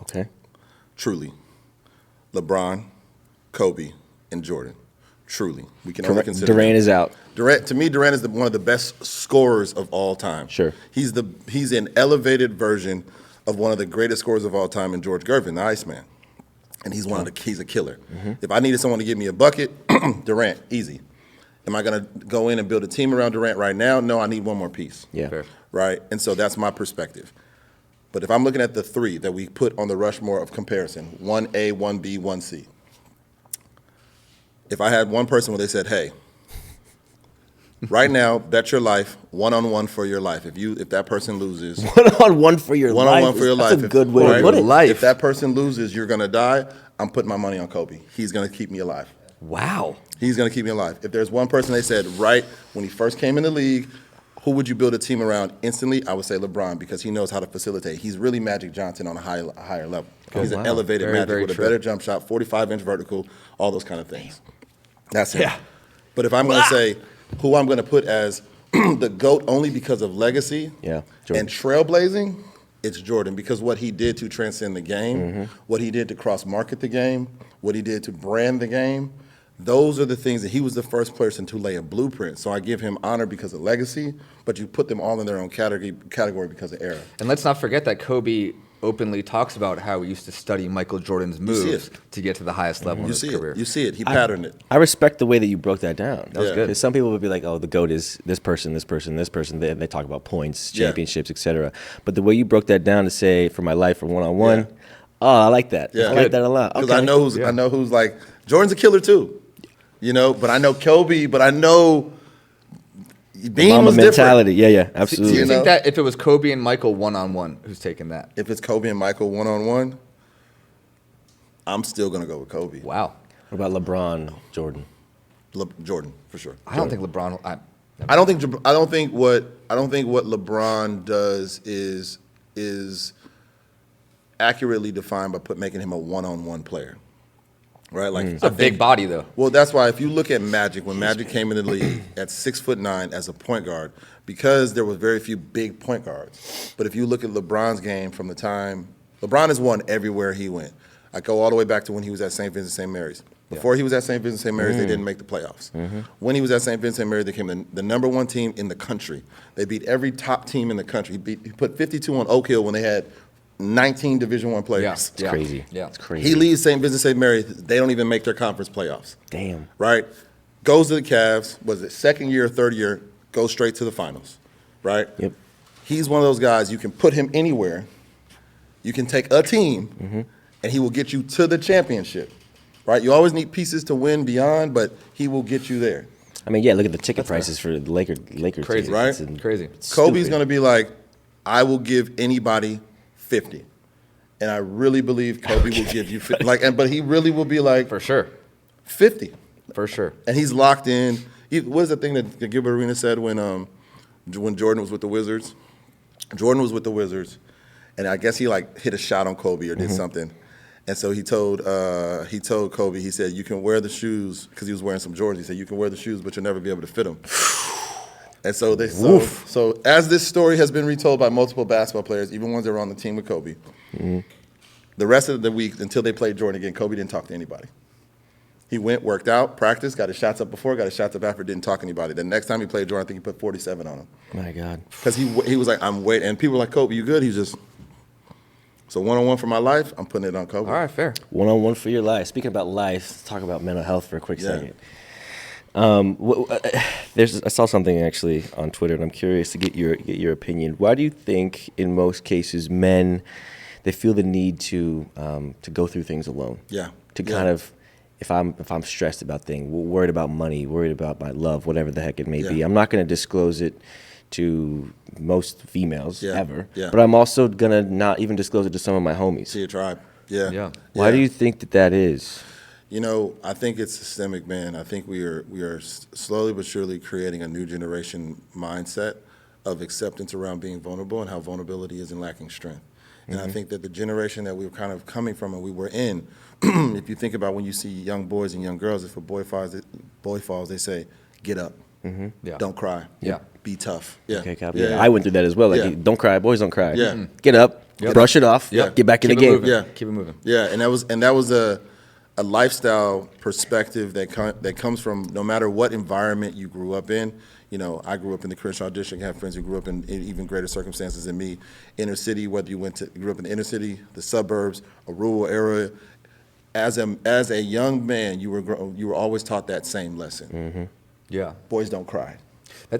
Speaker 2: Okay.
Speaker 4: Truly, LeBron, Kobe, and Jordan. Truly, we can only consider
Speaker 2: Durant
Speaker 4: them.
Speaker 2: is out.
Speaker 4: To me, Durant is one of the best scorers of all time.
Speaker 2: Sure.
Speaker 4: He's an elevated version of one of the greatest scorers of all time in George Gervin, the Iceman. And he's he's a killer. Mm-hmm. If I needed someone to give me a bucket, Durant, easy. Am I going to go in and build a team around Durant right now? No, I need one more piece.
Speaker 2: Yeah.
Speaker 3: Fair.
Speaker 4: Right? And so that's my perspective. But if I'm looking at the 3 that we put on the Rushmore of comparison, 1A, 1B, 1C. If I had one person where they said, hey, right now, bet your life, one-on-one for your life. If that person loses.
Speaker 2: One-on-one for your life.
Speaker 4: One-on-one for your life.
Speaker 2: That's a good way to put it.
Speaker 3: Life.
Speaker 4: If that person loses, you're going to die. I'm putting my money on Kobe. He's going to keep me alive.
Speaker 3: Wow.
Speaker 4: He's going to keep me alive. If there's one person they said, right when he first came in the league, who would you build a team around instantly? I would say LeBron because he knows how to facilitate. He's really Magic Johnson on a higher level. He's an elevated Magic with a better jump shot, 45-inch vertical, all those kind of things. That's it. Yeah. But if I'm going to say who I'm going to put as the GOAT only because of legacy and trailblazing, it's Jordan because what he did to transcend the game, what he did to cross-market the game, what he did to brand the game, those are the things that he was the first person to lay a blueprint. So I give him honor because of legacy, but you put them all in their own category because of era.
Speaker 3: And let's not forget that Kobe openly talks about how he used to study Michael Jordan's moves to get to the highest level in his career.
Speaker 4: You see it. He patterned it.
Speaker 2: I respect the way that you broke that down.
Speaker 3: That was good.
Speaker 2: Because some people would be like, oh, the GOAT is this person, this person, this person. They talk about points, championships, etc. But the way you broke that down to say, for my life, for one-on-one, I like that. I like that a lot.
Speaker 4: Because I know who's like, Jordan's a killer too. You know, but I know Kobe, but I know Bean was
Speaker 2: mentality.
Speaker 4: different.
Speaker 2: Yeah, absolutely.
Speaker 3: Do you think that if it was Kobe and Michael one-on-one, who's taking that?
Speaker 4: If it's Kobe and Michael one-on-one, I'm still going to go with Kobe.
Speaker 3: Wow.
Speaker 2: What about LeBron, Jordan?
Speaker 4: Jordan, for sure.
Speaker 3: I don't think LeBron.
Speaker 4: I don't think what LeBron does is accurately defined by making him a one-on-one player. Right, like
Speaker 3: it's a big body though.
Speaker 4: Well, that's why if you look at Magic, when Magic came in the league at 6'9" as a point guard, because there was very few big point guards. But if you look at LeBron's game from the time LeBron has won everywhere he went. I go all the way back to when he was at St. Vincent St. Mary's. Before he was at St. Vincent St. Mary's, they didn't make the playoffs. When he was at St. Vincent St. Mary's, they became the number 1 team in the country. They beat every top team in the country. He put 52 on Oak Hill when they had 19 Division I players.
Speaker 2: It's crazy.
Speaker 3: Yeah.
Speaker 2: It's crazy.
Speaker 4: He leaves St. Vincent St. Mary's. They don't even make their conference playoffs.
Speaker 2: Damn.
Speaker 4: Right? Goes to the Cavs. Was it second year or third year? Goes straight to the finals. Right?
Speaker 2: Yep.
Speaker 4: He's one of those guys, you can put him anywhere. You can take a team, and he will get you to the championship. Right? You always need pieces to win beyond, but he will get you there.
Speaker 2: I mean, look at the ticket prices for the Lakers.
Speaker 3: Crazy,
Speaker 4: right?
Speaker 3: Crazy.
Speaker 4: Kobe's going to be like, I will give anybody 50. And I really believe Kobe will give you 50. But he really will be like,
Speaker 3: For sure.
Speaker 4: 50.
Speaker 3: For sure.
Speaker 4: And he's locked in. What is the thing that Gilbert Arenas said when Jordan was with the Wizards? Jordan was with the Wizards, and I guess he hit a shot on Kobe or did something. And so he told Kobe, he said, you can wear the shoes, because he was wearing some Jordans. He said, you can wear the shoes, but you'll never be able to fit them. And so so as this story has been retold by multiple basketball players, even ones that were on the team with Kobe, the rest of the week until they played Jordan again, Kobe didn't talk to anybody. He went, worked out, practiced, got his shots up before, got his shots up after, didn't talk to anybody. The next time he played Jordan, I think he put 47 on him.
Speaker 2: My God.
Speaker 4: Because he was like, I'm waiting. And people were like, Kobe, you good? He's just, so one-on-one for my life, I'm putting it on Kobe.
Speaker 3: All right, fair.
Speaker 2: One-on-one for your life. Speaking about life, let's talk about mental health for a quick second. I saw something actually on Twitter, and I'm curious to get your opinion. Why do you think, in most cases, men they feel the need to go through things alone?
Speaker 4: Yeah.
Speaker 2: To kind of, if I'm stressed about things, worried about money, worried about my love, whatever the heck it may be, I'm not going to disclose it to most females ever. Yeah. But I'm also going to not even disclose it to some of my homies.
Speaker 4: To your tribe. Yeah.
Speaker 3: Yeah.
Speaker 2: Why do you think that is?
Speaker 4: You know, I think it's systemic, man. I think we are slowly but surely creating a new generation mindset of acceptance around being vulnerable and how vulnerability isn't lacking strength. And I think that the generation that we were kind of coming from and we were in, if you think about when you see young boys and young girls, if a boy falls, they say, get up. Don't cry. Be tough.
Speaker 2: Okay, copy. I went through that as well. Like, don't cry. Boys don't cry. Get up. Brush it off. Get back in the game.
Speaker 3: Keep it moving.
Speaker 4: And that was a lifestyle perspective that comes from no matter what environment you grew up in. You know, I grew up in the Crenshaw district. I have friends who grew up in even greater circumstances than me. Inner city, whether you grew up in the inner city, the suburbs, a rural area. As a young man, you were always taught that same lesson. Boys don't cry.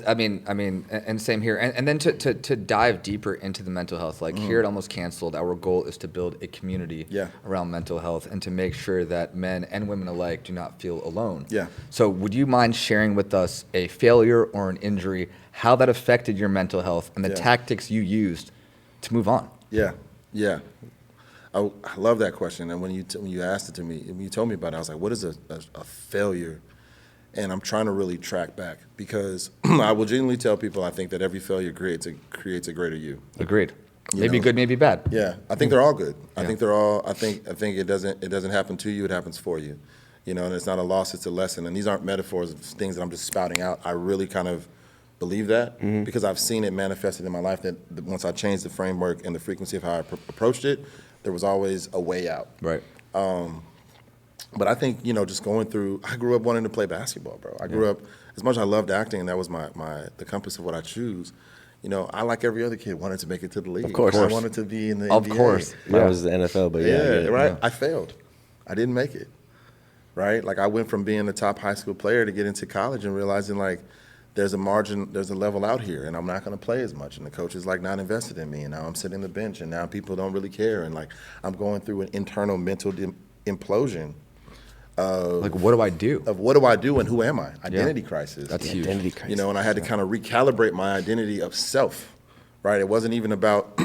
Speaker 3: I mean, and same here. And then to dive deeper into the mental health, like here at Almost Canceled, our goal is to build a community around mental health and to make sure that men and women alike do not feel alone. So would you mind sharing with us a failure or an injury, how that affected your mental health and the tactics you used to move on?
Speaker 4: I love that question. And when you asked it to me, when you told me about it, I was like, what is a failure? And I'm trying to really track back because I will genuinely tell people I think that every failure creates a greater you.
Speaker 3: Agreed. Maybe good, maybe bad.
Speaker 4: Yeah, I think they're all good. I think they're all. I think it doesn't happen to you. It happens for you. You know, and it's not a loss. It's a lesson. And these aren't metaphors of things that I'm just spouting out. I really kind of believe that because I've seen it manifested in my life. That once I changed the framework and the frequency of how I approached it, there was always a way out.
Speaker 3: Right.
Speaker 4: But I think, you know, just going through, I grew up wanting to play basketball, bro. I grew up, as much as I loved acting, and that was the compass of what I choose, you know, I, like every other kid, wanted to make it to the league.
Speaker 2: Of course.
Speaker 4: I wanted to be in the NBA.
Speaker 3: Of course.
Speaker 2: Mine was the NFL, but
Speaker 4: right? I failed. I didn't make it, right? Like, I went from being the top high school player to get into college and realizing, like, there's a margin, there's a level out here, and I'm not going to play as much. And the coach is, like, not invested in me, and now I'm sitting on the bench, and now people don't really care. And, like, I'm going through an internal mental implosion.
Speaker 3: Like, what do I do?
Speaker 4: Of what do I do and who am I? Identity crisis.
Speaker 3: That's huge.
Speaker 2: Identity crisis.
Speaker 4: You know, and I had to kind of recalibrate my identity of self, right? It wasn't even about,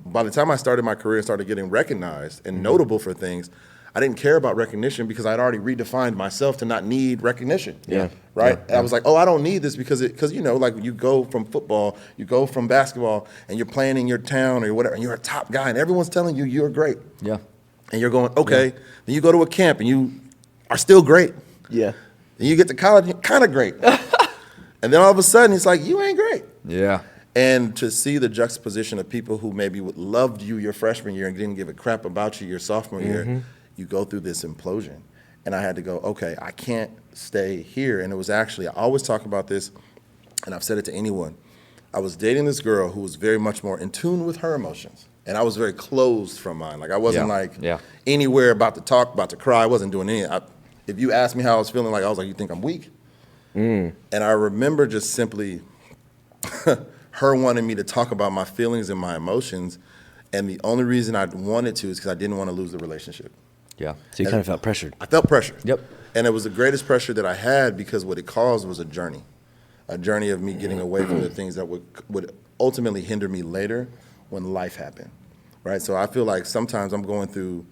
Speaker 4: by the time I started my career and started getting recognized and notable for things, I didn't care about recognition because I'd already redefined myself to not need recognition. Right? I was like, oh, I don't need this because you know, like, you go from football, you go from basketball, and you're playing in your town or whatever, and you're a top guy, and everyone's telling you you're great. And you're going, okay. Then you go to a camp and you are still great. Then you get to college, you're kind of great. And then all of a sudden, it's like, you ain't great. And to see the juxtaposition of people who maybe loved you your freshman year and didn't give a crap about you your sophomore year, you go through this implosion. And I had to go, okay, I can't stay here. And it was actually, I always talk about this, and I've said it to anyone. I was dating this girl who was very much more in tune with her emotions. And I was very closed from mine. Like, I wasn't anywhere about to talk, about to cry. I wasn't doing anything. If you asked me how I was feeling, like, I was like, you think I'm weak? And I remember just simply her wanting me to talk about my feelings and my emotions. And the only reason I wanted to is because I didn't want to lose the relationship.
Speaker 2: So you kind of felt pressured.
Speaker 4: I felt pressured. And it was the greatest pressure that I had because what it caused was a journey of me getting away from the things that would ultimately hinder me later when life happened, right? So I feel like sometimes I'm going through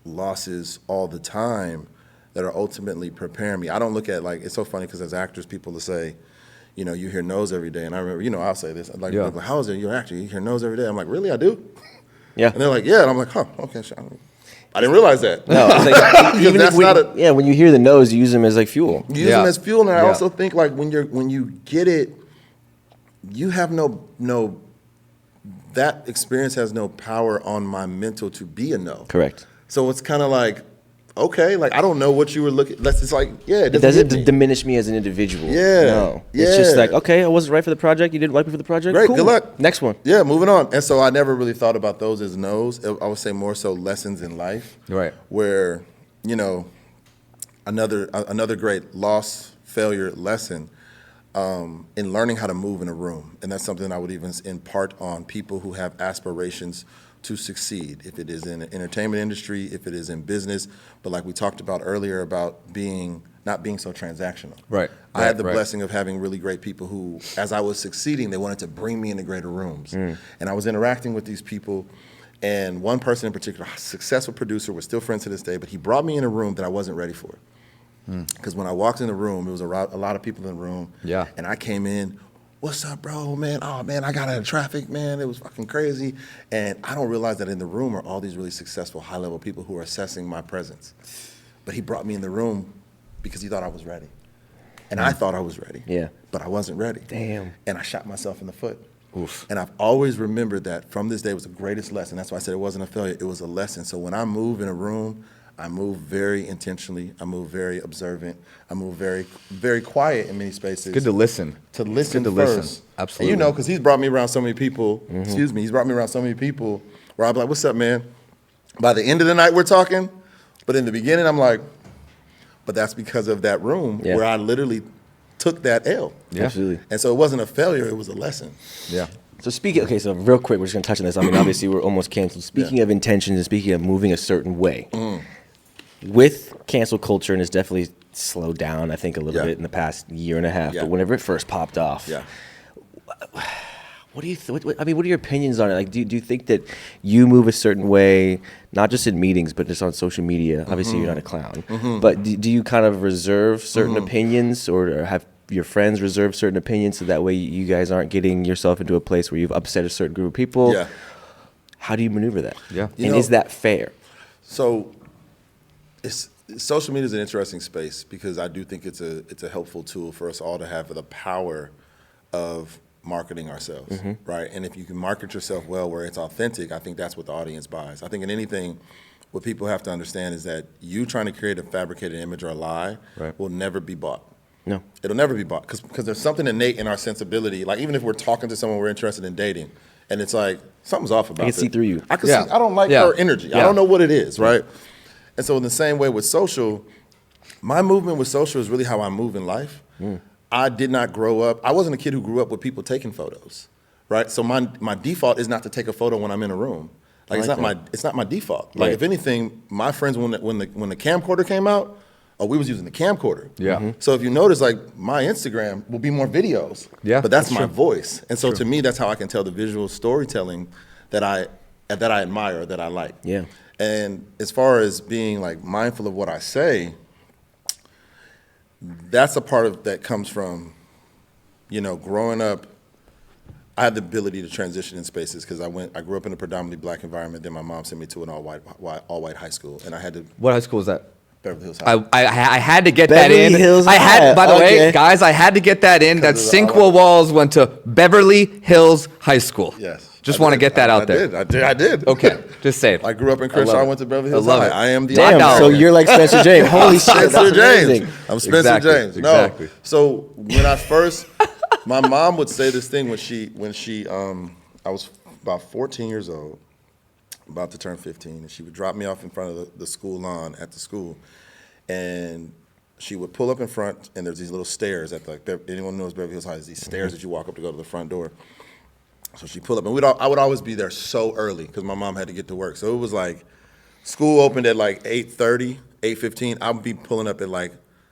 Speaker 4: losses all the time that are ultimately preparing me. I don't look at, like, it's so funny because as actors, people will say, you know, you hear no's every day. And I remember, you know, I'll say this, like, how is it you're an actor? You hear no's every day. I'm like, really, I do? And they're like, yeah. And I'm like, huh, okay, sure. I didn't realize that.
Speaker 2: No, it's like, even that's when you hear the no's, you use them as like fuel.
Speaker 4: You use them as fuel, and I also think, like, when you get it, you have no that experience has no power on my mental to be a no.
Speaker 2: Correct.
Speaker 4: So it's kind of like, okay, like, I don't know what you were looking. It's like, it
Speaker 2: doesn't diminish me as an individual. No, it's just like, okay, I wasn't right for the project. You didn't like me for the project.
Speaker 4: Great,
Speaker 2: cool.
Speaker 4: Good luck.
Speaker 2: Next one.
Speaker 4: Yeah, moving on. And so I never really thought about those as no's. I would say more so lessons in life.
Speaker 3: Right.
Speaker 4: Where, you know, another great loss, failure lesson in learning how to move in a room. And that's something I would even impart on people who have aspirations to succeed, if it is in the entertainment industry, if it is in business, but like we talked about earlier about not being so transactional. I had the blessing of having really great people who, as I was succeeding, they wanted to bring me into greater rooms. And I was interacting with these people, and one person in particular, a successful producer, we're still friends to this day, but he brought me in a room that I wasn't ready for. Because when I walked in the room, there was a lot of people in the room, and I came in what's up, bro, man? Oh, man, I got out of traffic, man. It was fucking crazy. And I don't realize that in the room are all these really successful, high-level people who are assessing my presence. But he brought me in the room because he thought I was ready. And I thought I was ready.
Speaker 2: Yeah.
Speaker 4: But I wasn't ready.
Speaker 2: Damn.
Speaker 4: And I shot myself in the foot.
Speaker 2: Oof.
Speaker 4: And I've always remembered that from this day was the greatest lesson. That's why I said it wasn't a failure. It was a lesson. So when I move in a room, I move very intentionally. I move very observant. I move very, very quiet in many spaces.
Speaker 3: Good to listen.
Speaker 4: To listen
Speaker 3: Good to
Speaker 4: first.
Speaker 3: listen. Absolutely.
Speaker 4: And you know, because he's brought me around so many people. Excuse me. He's brought me around so many people where I'll be like, "What's up, man?" By the end of the night, we're talking. But in the beginning, I'm like, but that's because of that room where I literally took that L.
Speaker 2: Yeah. Absolutely.
Speaker 4: And so it wasn't a failure, it was a lesson.
Speaker 3: Yeah.
Speaker 2: So so real quick, we're just gonna touch on this. I mean, obviously we're almost canceled. Speaking of intentions and speaking of moving a certain way, with cancel culture, and it's definitely slowed down, I think, a little bit in the past year and a half, but whenever it first popped off, what do you what are your opinions on it? Like, do you think that you move a certain way, not just in meetings, but just on social media? Obviously, you're not a clown, but do you kind of reserve certain opinions, or have your friends reserve certain opinions so that way you guys aren't getting yourself into a place where you've upset a certain group of people?
Speaker 4: Yeah.
Speaker 2: How do you maneuver that?
Speaker 3: Yeah.
Speaker 2: And is that fair?
Speaker 4: So social media is an interesting space because I do think it's a helpful tool for us all to have the power of marketing ourselves, right? And if you can market yourself well where it's authentic, I think that's what the audience buys. I think in anything, what people have to understand is that you trying to create a fabricated image or a lie will never be bought.
Speaker 2: No.
Speaker 4: It'll never be bought because there's something innate in our sensibility. Like even if we're talking to someone we're interested in dating, and it's like something's off about it.
Speaker 2: I can see through you.
Speaker 4: I can see. I don't like her energy.
Speaker 3: Yeah.
Speaker 4: I don't know what it is, right? And so in the same way with social, my movement with social is really how I move in life. I did not grow up. I wasn't a kid who grew up with people taking photos, right? So my default is not to take a photo when I'm in a room. Like it's not my default. Like if anything, my friends when the camcorder came out, we was using the camcorder.
Speaker 3: Yeah.
Speaker 4: So if you notice, like my Instagram will be more videos.
Speaker 3: Yeah.
Speaker 4: But that's my voice. And so to me, that's how I can tell the visual storytelling that I admire, that I like.
Speaker 2: Yeah.
Speaker 4: And as far as being like mindful of what I say, that's a part of that comes from, growing up. I had the ability to transition in spaces because I grew up in a predominantly black environment. Then my mom sent me to an all white high school, and I had to.
Speaker 3: What high school was that?
Speaker 4: Beverly Hills High.
Speaker 3: I had to get
Speaker 2: Beverly
Speaker 3: that in.
Speaker 2: Hills
Speaker 3: I had,
Speaker 2: High.
Speaker 3: by the
Speaker 2: Okay.
Speaker 3: way, guys, I had to get that in. That
Speaker 4: Because of the
Speaker 3: Sinqua Walls went to Beverly Hills High School.
Speaker 4: Yes.
Speaker 3: Just
Speaker 4: I
Speaker 3: want to
Speaker 4: did.
Speaker 3: get that out there.
Speaker 4: I did.
Speaker 3: Okay, just say it.
Speaker 4: I grew up in Crenshaw. I went to Beverly Hills
Speaker 3: love
Speaker 4: High.
Speaker 3: it.
Speaker 4: I am the
Speaker 2: Damn,
Speaker 3: dog.
Speaker 2: so you're like Spencer James. Holy shit,
Speaker 4: Spencer
Speaker 2: that's
Speaker 4: James.
Speaker 2: amazing.
Speaker 4: I'm Spencer
Speaker 3: Exactly,
Speaker 4: James. No.
Speaker 3: exactly.
Speaker 4: So when I first, my mom would say this thing when she I was about 14 years old, about to turn 15, and she would drop me off in front of the school lawn at the school, and she would pull up in front, and there's these little stairs at anyone knows Beverly Hills High, there's these stairs that you walk up to go to the front door. So she pulled up, and I would always be there so early because my mom had to get to work. So it was like school opened at like 8:30, 8:15. I would be pulling up at like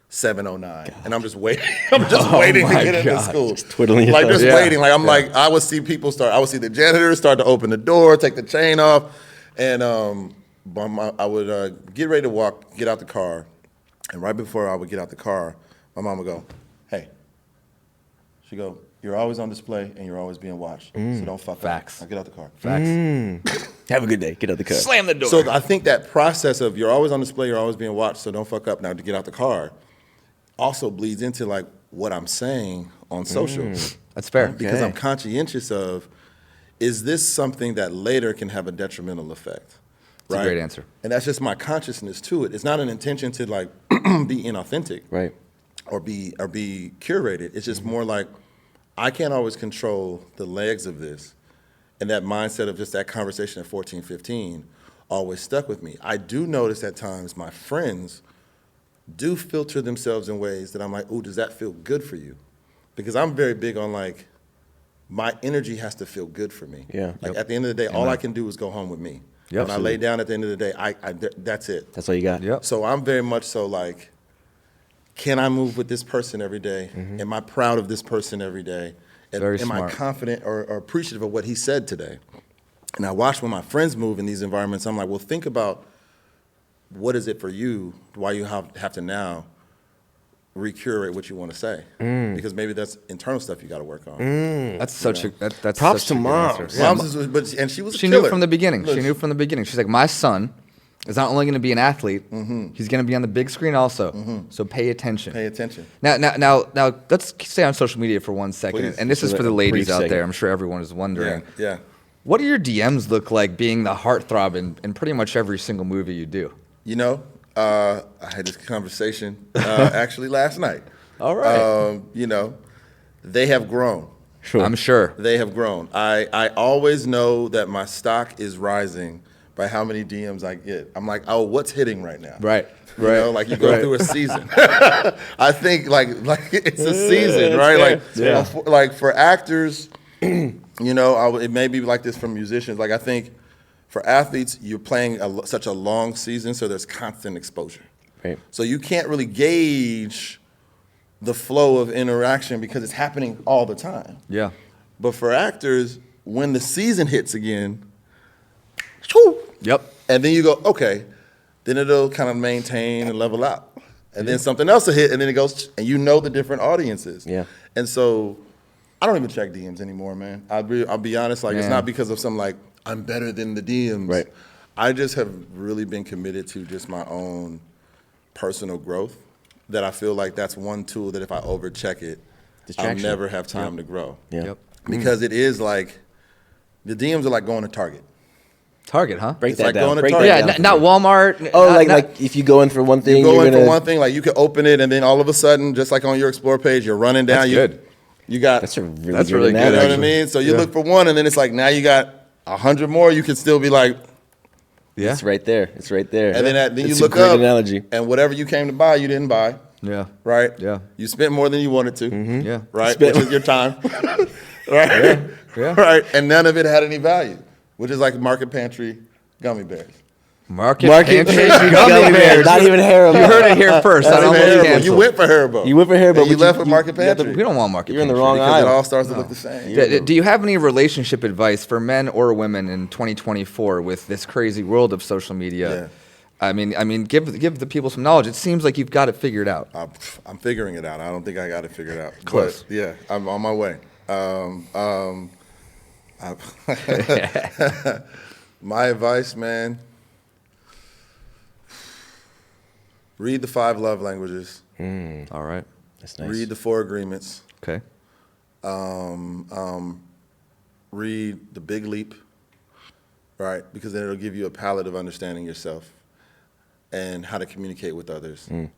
Speaker 4: 7:09, and I'm just waiting. I'm just waiting to get into school.
Speaker 2: Just twiddling your
Speaker 4: like
Speaker 2: thumbs.
Speaker 4: just waiting. Like I'm like I would see people start. I would see the janitor start to open the door, take the chain off, and I would get ready to get out the car, and right before I would get out the car, my mom would go, "Hey," she'd go, "You're always on display and you're always being watched. So don't fuck
Speaker 3: Facts.
Speaker 4: up. Now get out the car."
Speaker 3: Facts.
Speaker 2: Have a good day. Get out the car.
Speaker 3: Slam the door.
Speaker 4: So I think that process of you're always on display, you're always being watched, so don't fuck up now to get out the car, also bleeds into like what I'm saying on social.
Speaker 3: That's fair.
Speaker 4: Because I'm conscientious of, is this something that later can have a detrimental effect?
Speaker 3: That's a great answer.
Speaker 4: And that's just my consciousness to it. It's not an intention to like be inauthentic.
Speaker 2: Right.
Speaker 4: Or be curated. It's just more like I can't always control the legs of this. And that mindset of just that conversation at 14, 15 always stuck with me. I do notice at times my friends do filter themselves in ways that I'm like, ooh, does that feel good for you? Because I'm very big on like, my energy has to feel good for me.
Speaker 2: Yeah.
Speaker 4: Like at the end of the day, all I can do is go home with me.
Speaker 3: Yep.
Speaker 4: When I lay down at the end of the day, that's it.
Speaker 2: That's all you got.
Speaker 3: Yep.
Speaker 4: So I'm very much so like, can I move with this person every day? Am I proud of this person every day?
Speaker 3: Very
Speaker 4: Am
Speaker 3: smart.
Speaker 4: I confident or appreciative of what he said today? And I watch when my friends move in these environments, I'm like, well, think about what is it for you, why you have to now recurate what you want to say because maybe that's internal stuff you got to work on.
Speaker 3: That's such a that's
Speaker 2: props
Speaker 3: such
Speaker 2: to
Speaker 3: a good
Speaker 2: moms.
Speaker 3: answer.
Speaker 4: Moms and she was
Speaker 3: She
Speaker 4: a
Speaker 3: knew
Speaker 4: killer.
Speaker 3: from the beginning.
Speaker 4: Look,
Speaker 3: She knew from the beginning. She's like, my son is not only going to be an athlete, he's going to be on the big screen also. So pay attention.
Speaker 4: Pay attention.
Speaker 3: Now, let's stay on social media for 1 second.
Speaker 4: Please.
Speaker 3: And this is
Speaker 2: For
Speaker 3: for the
Speaker 2: a
Speaker 3: ladies
Speaker 2: brief
Speaker 3: out
Speaker 2: second.
Speaker 3: there. I'm sure everyone is wondering.
Speaker 4: Yeah.
Speaker 3: What do your DMs look like being the heartthrob in pretty much every single movie you do?
Speaker 4: You know, I had this conversation actually last night.
Speaker 3: All right.
Speaker 4: You know, they have grown.
Speaker 2: Sure.
Speaker 3: I'm sure.
Speaker 4: They have grown. I always know that my stock is rising by how many DMs I get. I'm like, oh, what's hitting right now?
Speaker 3: Right.
Speaker 4: You know, like you go through a season. I think like it's a season, right? Like for actors, you know, it may be like this for musicians. Like I think for athletes, you're playing such a long season, so there's constant exposure.
Speaker 2: Right.
Speaker 4: So you can't really gauge the flow of interaction because it's happening all the time.
Speaker 3: Yeah.
Speaker 4: But for actors, when the season hits again,
Speaker 3: Yep.
Speaker 4: and then you go, okay, then it'll kind of maintain and level out. And then something else will hit, and then it goes, and you know the different audiences.
Speaker 2: Yeah.
Speaker 4: And so I don't even check DMs anymore, man. I'll be honest, like it's not because of some like, I'm better than the DMs.
Speaker 2: Right.
Speaker 4: I just have really been committed to just my own personal growth that I feel like that's one tool that if I overcheck it,
Speaker 2: Distraction.
Speaker 4: I'll never have time to grow.
Speaker 2: Yeah.
Speaker 3: Yep.
Speaker 4: Because it is like, the DMs are like going to Target.
Speaker 3: Target, huh?
Speaker 2: Break
Speaker 4: It's
Speaker 2: that
Speaker 4: like
Speaker 2: down.
Speaker 4: going to
Speaker 2: Break
Speaker 4: Target.
Speaker 2: that
Speaker 3: Yeah,
Speaker 2: down for
Speaker 3: not
Speaker 2: me.
Speaker 3: Walmart.
Speaker 2: Oh,
Speaker 3: not-
Speaker 2: like if you go in for one thing,
Speaker 4: You go
Speaker 2: you're
Speaker 4: in
Speaker 2: gonna,
Speaker 4: for one thing, like you can open it, and then all of a sudden, just like on your Explore page, you're running down.
Speaker 3: That's good.
Speaker 4: You got.
Speaker 2: That's a really
Speaker 3: That's
Speaker 2: good
Speaker 3: really good,
Speaker 4: You know
Speaker 2: analogy.
Speaker 4: what I mean? So you look for one, and then it's like now you got 100 more. You can still be like,
Speaker 3: Yeah.
Speaker 2: It's right there. It's right there.
Speaker 4: and then you
Speaker 2: It's
Speaker 4: look
Speaker 2: a great
Speaker 4: up,
Speaker 2: analogy.
Speaker 4: and whatever you came to buy, you didn't buy.
Speaker 3: Yeah.
Speaker 4: Right?
Speaker 3: Yeah.
Speaker 4: You spent more than you wanted to.
Speaker 3: Yeah.
Speaker 4: Right?
Speaker 2: Spent-
Speaker 4: Which is your time. Right?
Speaker 3: Yeah.
Speaker 4: Right? And none of it had any value, which is like Market Pantry gummy bears.
Speaker 3: Market
Speaker 2: Market
Speaker 3: Pantry
Speaker 2: Pantry
Speaker 3: gummy bears.
Speaker 2: Not even Haribo.
Speaker 3: You heard it here first.
Speaker 4: That's
Speaker 3: I
Speaker 4: even
Speaker 3: almost
Speaker 4: Haribo.
Speaker 3: canceled.
Speaker 4: You went for Haribo.
Speaker 2: You went for Haribo,
Speaker 4: And you
Speaker 2: but
Speaker 4: left with Market
Speaker 2: you got the-
Speaker 4: Pantry.
Speaker 3: We don't want Market
Speaker 2: You're in the
Speaker 3: Pantry.
Speaker 2: wrong
Speaker 4: because
Speaker 2: aisle.
Speaker 4: it all starts to look the same.
Speaker 3: Do you have any relationship advice for men or women in 2024 with this crazy world of social media?
Speaker 4: Yeah.
Speaker 3: I mean, give the people some knowledge. It seems like you've got it figured out.
Speaker 4: I'm figuring it out. I don't think I got it figured out.
Speaker 3: Close.
Speaker 4: But yeah, I'm on my way. My advice, man, read the 5 love languages.
Speaker 3: All right.
Speaker 2: That's nice.
Speaker 4: Read the 4 agreements.
Speaker 3: Okay.
Speaker 4: Read The Big Leap, right? Because then it'll give you a palette of understanding yourself and how to communicate with others. And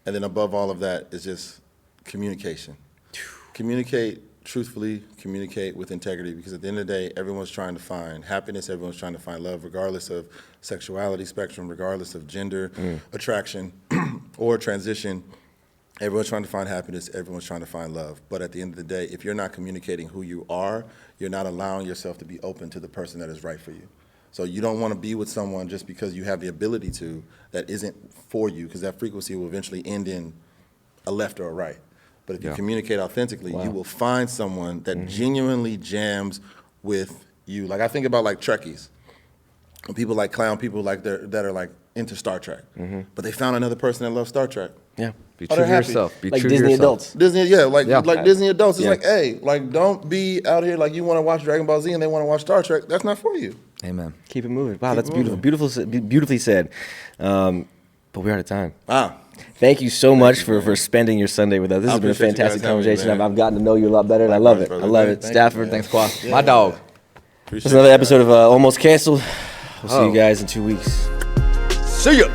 Speaker 4: then above all of that is just communication. Communicate truthfully, communicate with integrity, because at the end of the day, everyone's trying to find happiness, everyone's trying to find love, regardless of sexuality spectrum, regardless of gender, attraction, or transition. Everyone's trying to find happiness, everyone's trying to find love. But at the end of the day, if you're not communicating who you are, you're not allowing yourself to be open to the person that is right for you. So you don't want to be with someone just because you have the ability to that isn't for you, because that frequency will eventually end in a left or a right. But if you communicate authentically, you will find someone that genuinely jams with you. Like I think about like Trekkies. When people like clown people like that are like into Star Trek. But they found another person that loves Star Trek.
Speaker 2: Yeah.
Speaker 3: Be
Speaker 4: Oh,
Speaker 3: true
Speaker 4: they're
Speaker 3: to
Speaker 4: happy.
Speaker 3: yourself. Be
Speaker 2: Like
Speaker 3: true
Speaker 2: Disney
Speaker 3: to yourself.
Speaker 2: adults.
Speaker 4: Disney, like Disney adults. It's
Speaker 3: Yeah.
Speaker 4: like, hey, like don't be out here like you want to watch Dragon Ball Z and they want to watch Star Trek. That's not for you.
Speaker 3: Amen.
Speaker 2: Keep it moving. Wow,
Speaker 4: Keep
Speaker 2: that's
Speaker 4: it
Speaker 2: beautiful.
Speaker 4: moving.
Speaker 2: Beautifully said. But we're out of time.
Speaker 4: Wow.
Speaker 2: Thank you so much for spending your Sunday with us. This
Speaker 4: I
Speaker 2: has been a
Speaker 4: appreciate you
Speaker 2: fantastic
Speaker 4: guys having me,
Speaker 2: conversation.
Speaker 4: man.
Speaker 2: I've gotten to know you a lot better, and I love it.
Speaker 4: Likewise,
Speaker 2: I
Speaker 4: brother.
Speaker 2: love it.
Speaker 4: Thank you,
Speaker 2: Stafford,
Speaker 4: man.
Speaker 3: Thanks, Qua.
Speaker 4: Yeah.
Speaker 3: My dog.
Speaker 2: That's another episode of Almost Canceled. We'll see
Speaker 3: Oh.
Speaker 2: you guys in 2 weeks.
Speaker 3: See ya.